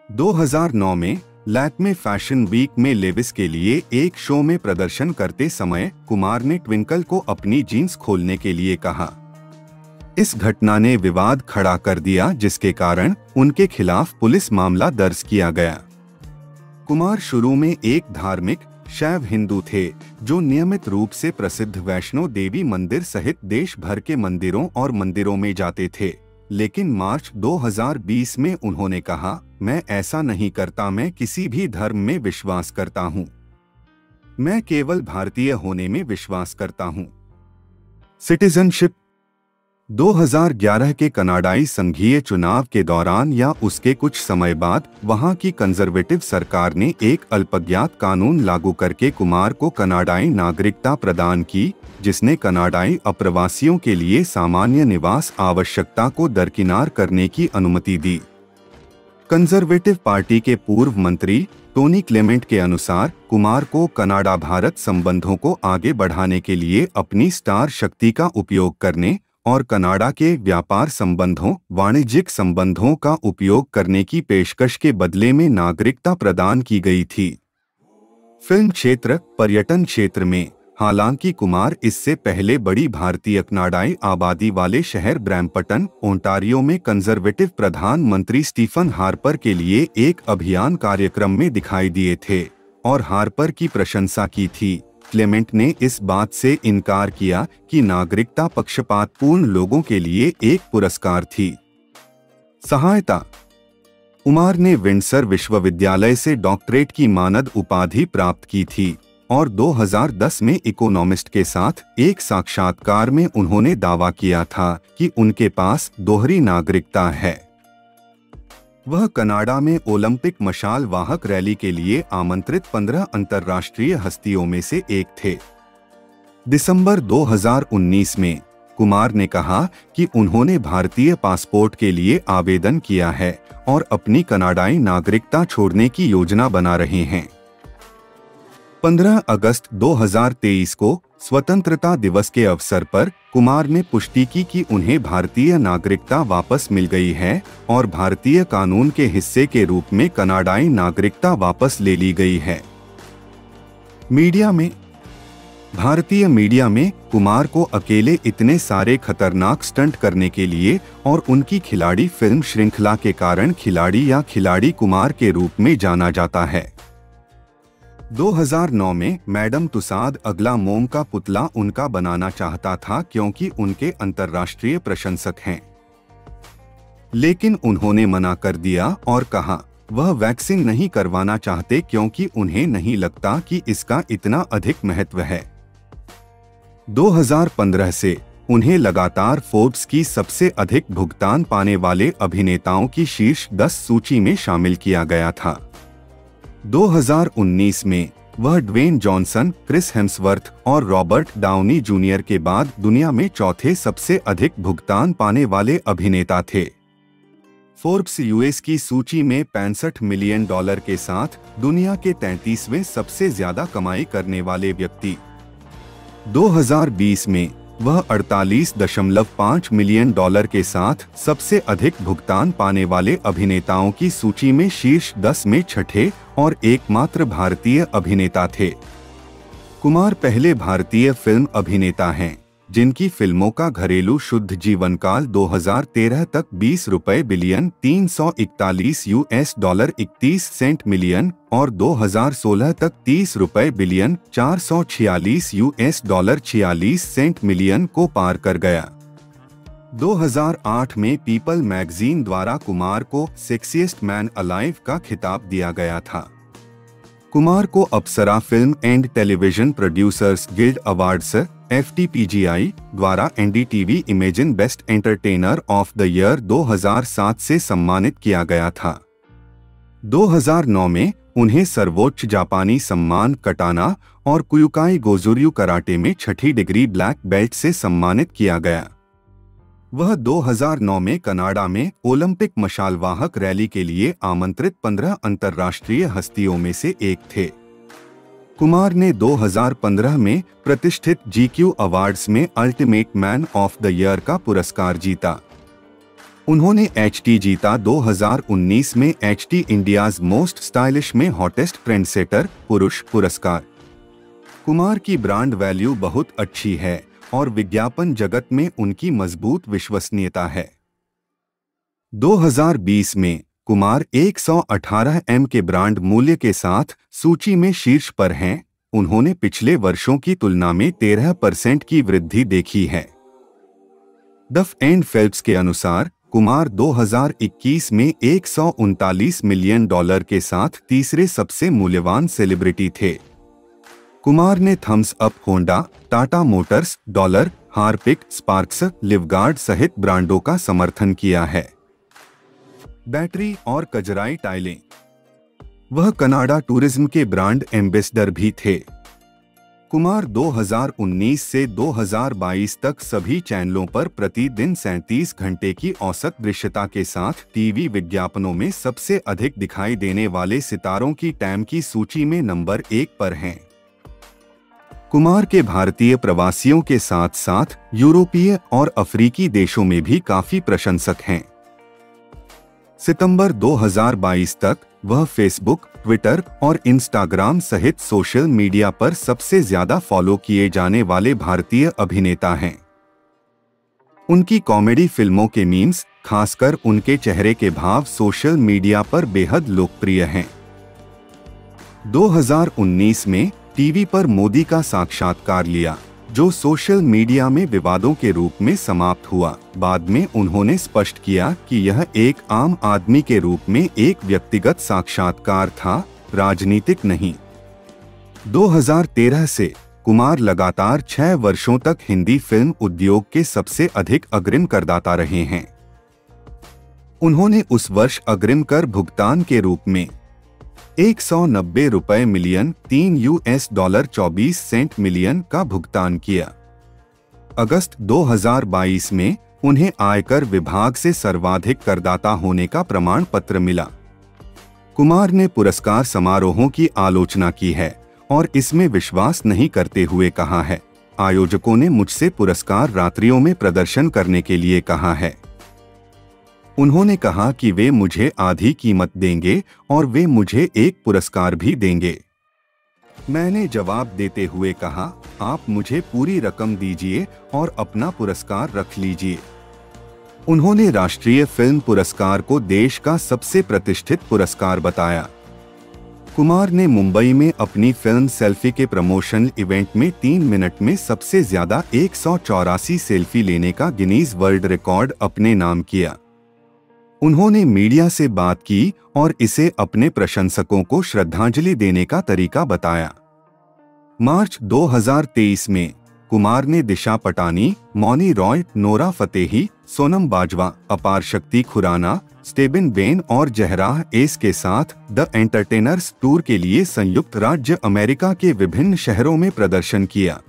2009 में लैक्मे फैशन वीक में लेविस के लिए एक शो में प्रदर्शन करते समय कुमार ने ट्विंकल को अपनी जीन्स खोलने के लिए कहा। इस घटना ने विवाद खड़ा कर दिया, जिसके कारण उनके खिलाफ पुलिस मामला दर्ज किया गया। कुमार शुरू में एक धार्मिक शैव हिंदू थे जो नियमित रूप से प्रसिद्ध वैष्णो देवी मंदिर सहित देश भर के मंदिरों और मंदिरों में जाते थे, लेकिन मार्च 2020 में उन्होंने कहा, मैं ऐसा नहीं करता, मैं किसी भी धर्म में विश्वास करता हूँ, मैं केवल भारतीय होने में विश्वास करता हूँ। सिटीजनशिप। 2011 के कनाडाई संघीय चुनाव के दौरान या उसके कुछ समय बाद वहां की कंजर्वेटिव सरकार ने एक अल्पज्ञात कानून लागू करके कुमार को कनाडाई नागरिकता प्रदान की, जिसने कनाडाई अप्रवासियों के लिए सामान्य निवास आवश्यकता को दरकिनार करने की अनुमति दी। कंजर्वेटिव पार्टी के पूर्व मंत्री टोनी क्लेमेंट के अनुसार कुमार को कनाडा भारत संबंधों को आगे बढ़ाने के लिए अपनी स्टार शक्ति का उपयोग करने और कनाडा के व्यापार संबंधों, वाणिज्यिक संबंधों का उपयोग करने की पेशकश के बदले में नागरिकता प्रदान की गई थी। फिल्म क्षेत्र। पर्यटन क्षेत्र में हालांकि कुमार इससे पहले बड़ी भारतीय कनाडाई आबादी वाले शहर ब्रैम्पटन, ओंटारियो में कंजर्वेटिव प्रधानमंत्री स्टीफन हार्पर के लिए एक अभियान कार्यक्रम में दिखाई दिए थे और हार्पर की प्रशंसा की थी। क्लेमेंट ने इस बात से इनकार किया कि नागरिकता पक्षपातपूर्ण लोगों के लिए एक पुरस्कार थी। सहायता। कुमार ने विंडसर विश्वविद्यालय से डॉक्टरेट की मानद उपाधि प्राप्त की थी और 2010 में इकोनॉमिस्ट के साथ एक साक्षात्कार में उन्होंने दावा किया था कि उनके पास दोहरी नागरिकता है। वह कनाडा में ओलंपिक मशाल वाहक रैली के लिए आमंत्रित 15 अंतर्राष्ट्रीय हस्तियों में से एक थे। दिसंबर 2019 में कुमार ने कहा कि उन्होंने भारतीय पासपोर्ट के लिए आवेदन किया है और अपनी कनाडाई नागरिकता छोड़ने की योजना बना रहे हैं। 15 अगस्त 2023 को स्वतंत्रता दिवस के अवसर पर कुमार ने पुष्टि की कि उन्हें भारतीय नागरिकता वापस मिल गई है और भारतीय कानून के हिस्से के रूप में कनाडाई नागरिकता वापस ले ली गई है। मीडिया में। भारतीय मीडिया में कुमार को अकेले इतने सारे खतरनाक स्टंट करने के लिए और उनकी खिलाड़ी फिल्म श्रृंखला के कारण खिलाड़ी या खिलाड़ी कुमार के रूप में जाना जाता है। 2009 में मैडम तुसाद अगला मोम का पुतला उनका बनाना चाहता था क्योंकि उनके अंतर्राष्ट्रीय प्रशंसक हैं, लेकिन उन्होंने मना कर दिया और कहा वह वैक्सीन नहीं करवाना चाहते क्योंकि उन्हें नहीं लगता कि इसका इतना अधिक महत्व है। 2015 से उन्हें लगातार फोर्ब्स की सबसे अधिक भुगतान पाने वाले अभिनेताओं की शीर्ष 10 सूची में शामिल किया गया था। 2019 में वह ड्वेन जॉनसन, क्रिस हेम्सवर्थ और रॉबर्ट डाउनी जूनियर के बाद दुनिया में चौथे सबसे अधिक भुगतान पाने वाले अभिनेता थे। फोर्ब्स यूएस की सूची में $65 मिलियन के साथ दुनिया के 33वें सबसे ज्यादा कमाई करने वाले व्यक्ति। 2020 में वह $48.5 मिलियन के साथ सबसे अधिक भुगतान पाने वाले अभिनेताओं की सूची में शीर्ष 10 में छठे और एकमात्र भारतीय अभिनेता थे। कुमार पहले भारतीय फिल्म अभिनेता हैं जिनकी फिल्मों का घरेलू शुद्ध जीवनकाल 2013 तक 20 रुपए billion 341 US dollar 31 cent million और 2016 तक 30 रुपए billion 446 US dollar 46 cent million को पार कर गया। 2008 में पीपल मैगजीन द्वारा कुमार को सेक्सिएस्ट मैन अलाइव का खिताब दिया गया था। कुमार को Apsara film and television producers guild awards FTPGI द्वारा NDTV Imagine best entertainer of the year 2007 से सम्मानित किया गया था। 2009 में उन्हें सर्वोच्च जापानी सम्मान कटाना और कुयुकाई गोजुर्यू कराटे में 6ठी डिग्री ब्लैक बेल्ट से सम्मानित किया गया। वह 2009 में कनाडा में ओलंपिक मशालवाहक रैली के लिए आमंत्रित 15 अंतर्राष्ट्रीय हस्तियों में से एक थे। कुमार ने 2015 में प्रतिष्ठित GQ अवार्ड्स में ultimate man of the year का पुरस्कार जीता। उन्होंने HT जीता 2019 में HT इंडियाज मोस्ट स्टाइलिश में हॉटेस्ट ट्रेंडसेटर पुरुष पुरस्कार। कुमार की ब्रांड वैल्यू बहुत अच्छी है और विज्ञापन जगत में उनकी मजबूत विश्वसनीयता है। 2020 में कुमार 118 M के ब्रांड मूल्य के साथ सूची में शीर्ष पर हैं। उन्होंने पिछले वर्षों की तुलना में 13% की वृद्धि देखी है। डफ एंड फेल्प्स के अनुसार कुमार 2021 में 139 मिलियन डॉलर के साथ तीसरे सबसे मूल्यवान सेलिब्रिटी थे। कुमार ने Thums Up, Honda, Tata Motors, Dollar, Harpic, Sparx, Livguard सहित ब्रांडों का समर्थन किया है। बैटरी और कजराई टाइलें। वह कनाडा टूरिज्म के ब्रांड एम्बेसडर भी थे। कुमार 2019 से 2022 तक सभी चैनलों पर प्रतिदिन 37 घंटे की औसत दृश्यता के साथ टीवी विज्ञापनों में सबसे अधिक दिखाई देने वाले सितारों की टाइम की सूची में नंबर 1 पर हैं। कुमार के भारतीय प्रवासियों के साथ साथ यूरोपीय और अफ्रीकी देशों में भी काफी प्रशंसक हैं। सितंबर 2022 तक वह फेसबुक, ट्विटर और इंस्टाग्राम सहित सोशल मीडिया पर सबसे ज्यादा फॉलो किए जाने वाले भारतीय अभिनेता हैं। उनकी कॉमेडी फिल्मों के मीम्स, खासकर उनके चेहरे के भाव, सोशल मीडिया पर बेहद लोकप्रिय हैं। 2019 में टीवी पर मोदी का साक्षात्कार लिया, जो सोशल मीडिया में विवादों के रूप में समाप्त हुआ। बाद में उन्होंने स्पष्ट किया कि यह एक आम आदमी के रूप में एक व्यक्तिगत साक्षात्कार था, राजनीतिक नहीं। 2013 से कुमार लगातार 6 वर्षों तक हिंदी फिल्म उद्योग के सबसे अधिक अग्रिम करदाता रहे हैं। उन्होंने उस वर्ष अग्रिम कर भुगतान के रूप में 190 रुपए million 3 US dollar 24 cent million का भुगतान किया। अगस्त 2022 में उन्हें आयकर विभाग से सर्वाधिक करदाता होने का प्रमाण पत्र मिला। कुमार ने पुरस्कार समारोहों की आलोचना की है और इसमें विश्वास नहीं करते हुए कहा है, आयोजकों ने मुझसे पुरस्कार रात्रियों में प्रदर्शन करने के लिए कहा है। उन्होंने कहा कि वे मुझे आधी कीमत देंगे और वे मुझे एक पुरस्कार भी देंगे। मैंने जवाब देते हुए कहा, आप मुझे पूरी रकम दीजिए और अपना पुरस्कार रख लीजिए। उन्होंने राष्ट्रीय फिल्म पुरस्कार को देश का सबसे प्रतिष्ठित पुरस्कार बताया। कुमार ने मुंबई में अपनी फिल्म सेल्फी के प्रमोशन इवेंट में 3 मिनट में सबसे ज्यादा 184 सेल्फी लेने का गिनीज वर्ल्ड रिकॉर्ड अपने नाम किया। उन्होंने मीडिया से बात की और इसे अपने प्रशंसकों को श्रद्धांजलि देने का तरीका बताया। मार्च 2023 में कुमार ने दिशा पटानी, मौनी रॉय, नोरा फतेही, सोनम बाजवा, अपार शक्ति खुराना, स्टेबिन बेन और जहराह एस के साथ द एंटरटेनर्स टूर के लिए संयुक्त राज्य अमेरिका के विभिन्न शहरों में प्रदर्शन किया।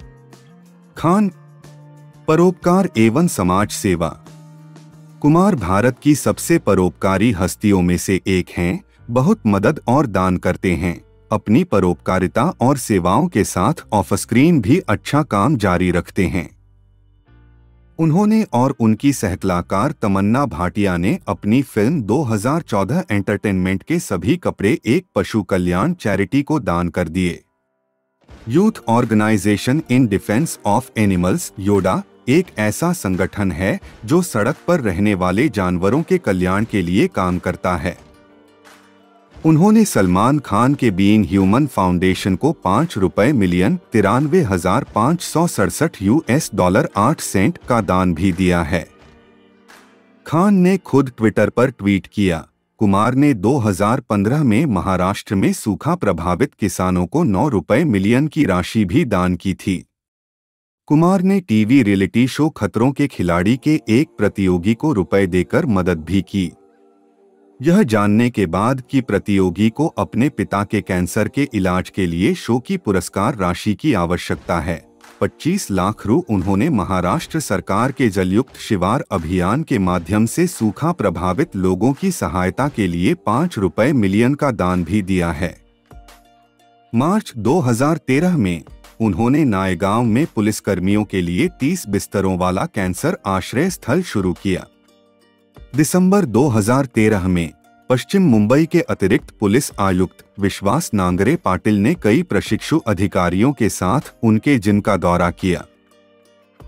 खान, परोपकार एवं समाज सेवा। कुमार भारत की सबसे परोपकारी हस्तियों में से एक हैं, बहुत मदद और दान करते हैं। अपनी परोपकारिता और सेवाओं के साथ ऑफ स्क्रीन भी अच्छा काम जारी रखते हैं। उन्होंने और उनकी सहकलाकार तमन्ना भाटिया ने अपनी फिल्म 2014 एंटरटेनमेंट के सभी कपड़े एक पशु कल्याण चैरिटी को दान कर दिए। Youth organisation in defence of animals Yoda एक ऐसा संगठन है जो सड़क पर रहने वाले जानवरों के कल्याण के लिए काम करता है। उन्होंने सलमान खान के बीइंग ह्यूमन फाउंडेशन को $5,93,567 का दान भी दिया है। खान ने खुद ट्विटर पर ट्वीट किया, कुमार ने 2015 में महाराष्ट्र में सूखा प्रभावित किसानों को ₹9 मिलियन की राशि भी दान की थी। कुमार ने टीवी रियलिटी शो खतरों के खिलाड़ी के एक प्रतियोगी को रुपए देकर मदद भी की, यह जानने के बाद कि प्रतियोगी को अपने पिता के कैंसर के इलाज के लिए शो की पुरस्कार राशि की आवश्यकता है। 25 लाख रु उन्होंने महाराष्ट्र सरकार के जलयुक्त शिवार अभियान के माध्यम से सूखा प्रभावित लोगों की सहायता के लिए ₹5 मिलियन का दान भी दिया है। मार्च 2013 में उन्होंने नायगांव में पुलिसकर्मियों के लिए 30 बिस्तरों वाला कैंसर आश्रय स्थल शुरू किया। दिसंबर 2013 में पश्चिम मुंबई के अतिरिक्त पुलिस आयुक्त विश्वास नांगरे पाटिल ने कई प्रशिक्षु अधिकारियों के साथ उनके जिम का दौरा किया।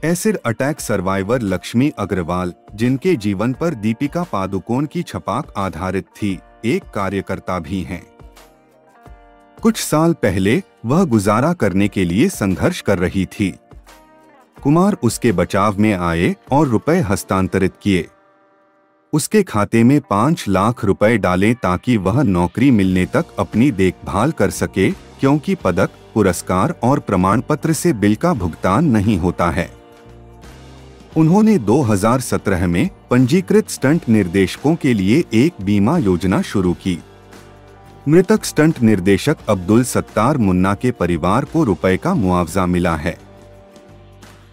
Acid attack survivor Lakshmi Agarwal, जिनके जीवन पर दीपिका पादुकोण की छपाक आधारित थी, एक कार्यकर्ता भी हैं। कुछ साल पहले वह गुजारा करने के लिए संघर्ष कर रही थी। कुमार उसके बचाव में आए और रुपए हस्तांतरित किए। उसके खाते में 5 लाख रुपए डालें ताकि वह नौकरी मिलने तक अपनी देखभाल कर सके, क्योंकि पदक, पुरस्कार और प्रमाण पत्र से बिल का भुगतान नहीं होता है। उन्होंने 2017 में पंजीकृत स्टंट निर्देशकों के लिए एक बीमा योजना शुरू की। मृतक स्टंट निर्देशक अब्दुल सत्तार मुन्ना के परिवार को रुपए का मुआवजा मिला है।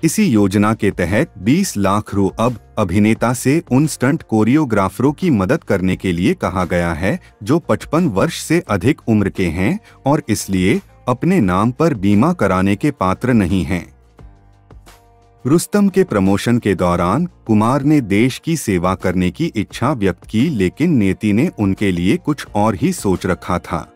इसी योजना के तहत 20 लाख रु अब अभिनेता से उन स्टंट कोरियोग्राफरों की मदद करने के लिए कहा गया है जो 55 वर्ष से अधिक उम्र के हैं और इसलिए अपने नाम पर बीमा कराने के पात्र नहीं हैं। रुस्तम के प्रमोशन के दौरान कुमार ने देश की सेवा करने की इच्छा व्यक्त की, लेकिन नियति ने उनके लिए कुछ और ही सोच रखा था।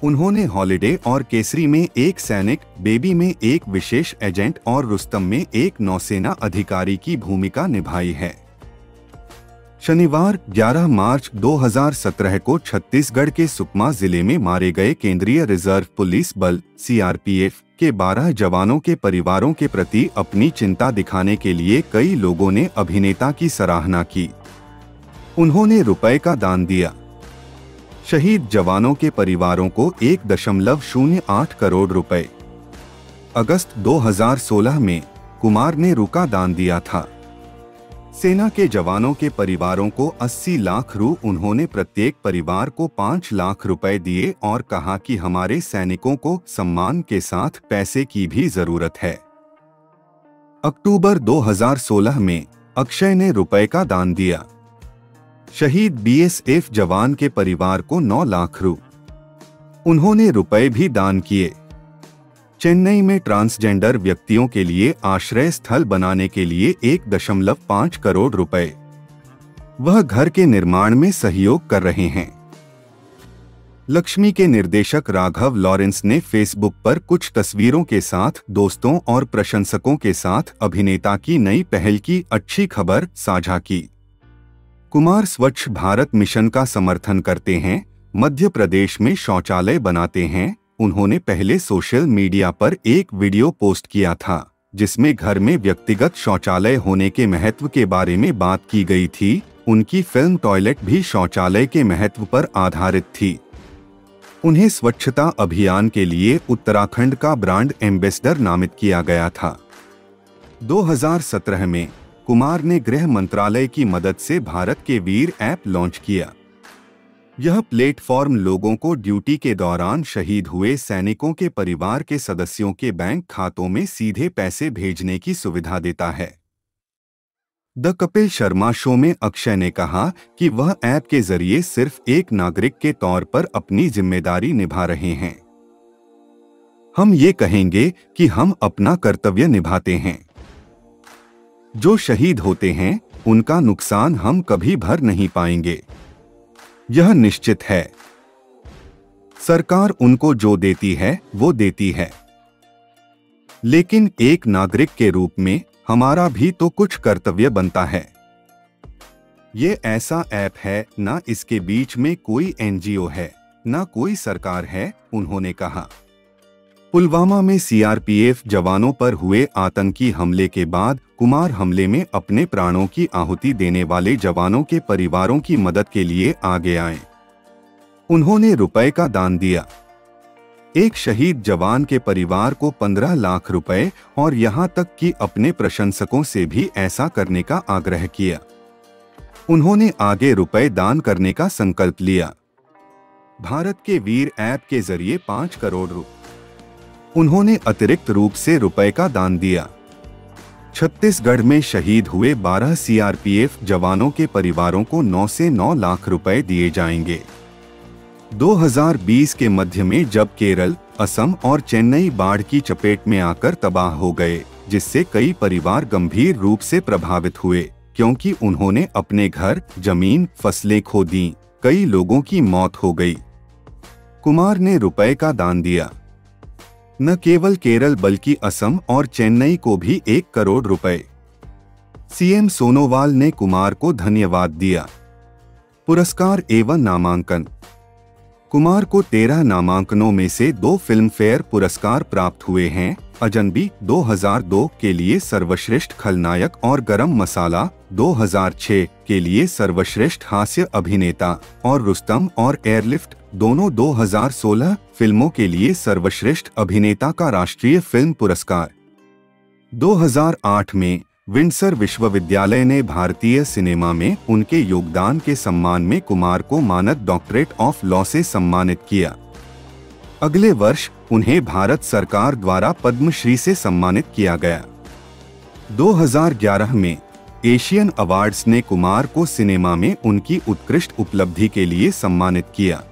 उन्होंने हॉलिडे और केसरी में एक सैनिक, बेबी में एक विशेष एजेंट और रुस्तम में एक नौसेना अधिकारी की भूमिका निभाई है। शनिवार 11 मार्च 2017 को छत्तीसगढ़ के सुकमा जिले में मारे गए केंद्रीय रिजर्व पुलिस बल (सीआरपीएफ) के 12 जवानों के परिवारों के प्रति अपनी चिंता दिखाने के लिए कई लोगों ने अभिनेता की सराहना की। उन्होंने रुपए का दान दिया। शहीद जवानों के परिवारों को 1.08 करोड़ रुपए। अगस्त 2016 में कुमार ने रु का दान दिया था। सेना के जवानों के परिवारों को 80 लाख रु, उन्होंने प्रत्येक परिवार को 5 लाख रुपए दिए और कहा कि हमारे सैनिकों को सम्मान के साथ पैसे की भी जरूरत है। अक्टूबर 2016 में अक्षय ने रुपए का दान दिया। शहीद बीएसएफ जवान के परिवार को 9 लाख रु, उन्होंने रुपए भी दान किए। चेन्नई में ट्रांसजेंडर व्यक्तियों के लिए आश्रय स्थल बनाने के लिए 1.5 करोड़ रुपए वह घर के निर्माण में सहयोग कर रहे हैं। लक्ष्मी के निर्देशक राघव लॉरेंस ने फेसबुक पर कुछ तस्वीरों के साथ दोस्तों और प्रशंसकों के साथ अभिनेता की नई पहल की अच्छी खबर साझा की। कुमार स्वच्छ भारत मिशन का समर्थन करते हैं, मध्य प्रदेश में शौचालय बनाते हैं। उन्होंने पहले सोशल मीडिया पर एक वीडियो पोस्ट किया था जिसमें घर में व्यक्तिगत शौचालय होने के महत्व के बारे में बात की गई थी। उनकी फिल्म टॉयलेट भी शौचालय के महत्व पर आधारित थी। उन्हें स्वच्छता अभियान के लिए उत्तराखंड का ब्रांड एम्बेसडर नामित किया गया था। 2017 में कुमार ने गृह मंत्रालय की मदद से भारत के वीर ऐप लॉन्च किया। यह प्लेटफॉर्म लोगों को ड्यूटी के दौरान शहीद हुए सैनिकों के परिवार के सदस्यों के बैंक खातों में सीधे पैसे भेजने की सुविधा देता है। द कपिल शर्मा शो में अक्षय ने कहा कि वह ऐप के जरिए सिर्फ एक नागरिक के तौर पर अपनी जिम्मेदारी निभा रहे हैं। हम ये कहेंगे कि हम अपना कर्तव्य निभाते हैं। जो शहीद होते हैं उनका नुकसान हम कभी भर नहीं पाएंगे, यह निश्चित है। सरकार उनको जो देती है वो देती है, लेकिन एक नागरिक के रूप में हमारा भी तो कुछ कर्तव्य बनता है। ये ऐसा ऐप है, ना इसके बीच में कोई एनजीओ है, ना कोई सरकार है, उन्होंने कहा। पुलवामा में सीआरपीएफ जवानों पर हुए आतंकी हमले के बाद कुमार हमले में अपने प्राणों की आहुति देने वाले जवानों के परिवारों की मदद के लिए आगे आए। उन्होंने रुपए का दान दिया। एक शहीद जवान के परिवार को 15 लाख रुपए और यहां तक कि अपने प्रशंसकों से भी ऐसा करने का आग्रह किया। उन्होंने आगे रुपए दान करने का संकल्प लिया। भारत के वीर ऐप के जरिए 5 करोड़ रुपए उन्होंने अतिरिक्त रूप से रुपए का दान दिया। छत्तीसगढ़ में शहीद हुए 12 सीआरपीएफ जवानों के परिवारों को 9 से 9 लाख रुपए दिए जाएंगे। 2020 के मध्य में जब केरल, असम और चेन्नई बाढ़ की चपेट में आकर तबाह हो गए, जिससे कई परिवार गंभीर रूप से प्रभावित हुए, क्योंकि उन्होंने अपने घर, जमीन, फसलें खो दी। कई लोगों की मौत हो गई। कुमार ने रुपए का दान दिया। न केवल केरल बल्कि असम और चेन्नई को भी 1 करोड़ रुपए। सीएम सोनोवाल ने कुमार को धन्यवाद दिया। पुरस्कार एवं नामांकन। कुमार को 13 नामांकनों में से 2 फिल्म फेयर पुरस्कार प्राप्त हुए हैं। अजनबी 2002 के लिए सर्वश्रेष्ठ खलनायक और गरम मसाला 2006 के लिए सर्वश्रेष्ठ हास्य अभिनेता और रुस्तम और एयरलिफ्ट दोनों 2016 फिल्मों के लिए सर्वश्रेष्ठ अभिनेता का राष्ट्रीय फिल्म पुरस्कार। 2008 में विंडसर विश्वविद्यालय ने भारतीय सिनेमा में उनके योगदान के सम्मान में कुमार को मानद डॉक्टरेट ऑफ लॉ से सम्मानित किया। अगले वर्ष उन्हें भारत सरकार द्वारा पद्मश्री से सम्मानित किया गया। 2011 में एशियन अवार्ड्स ने कुमार को सिनेमा में उनकी उत्कृष्ट उपलब्धि के लिए सम्मानित किया।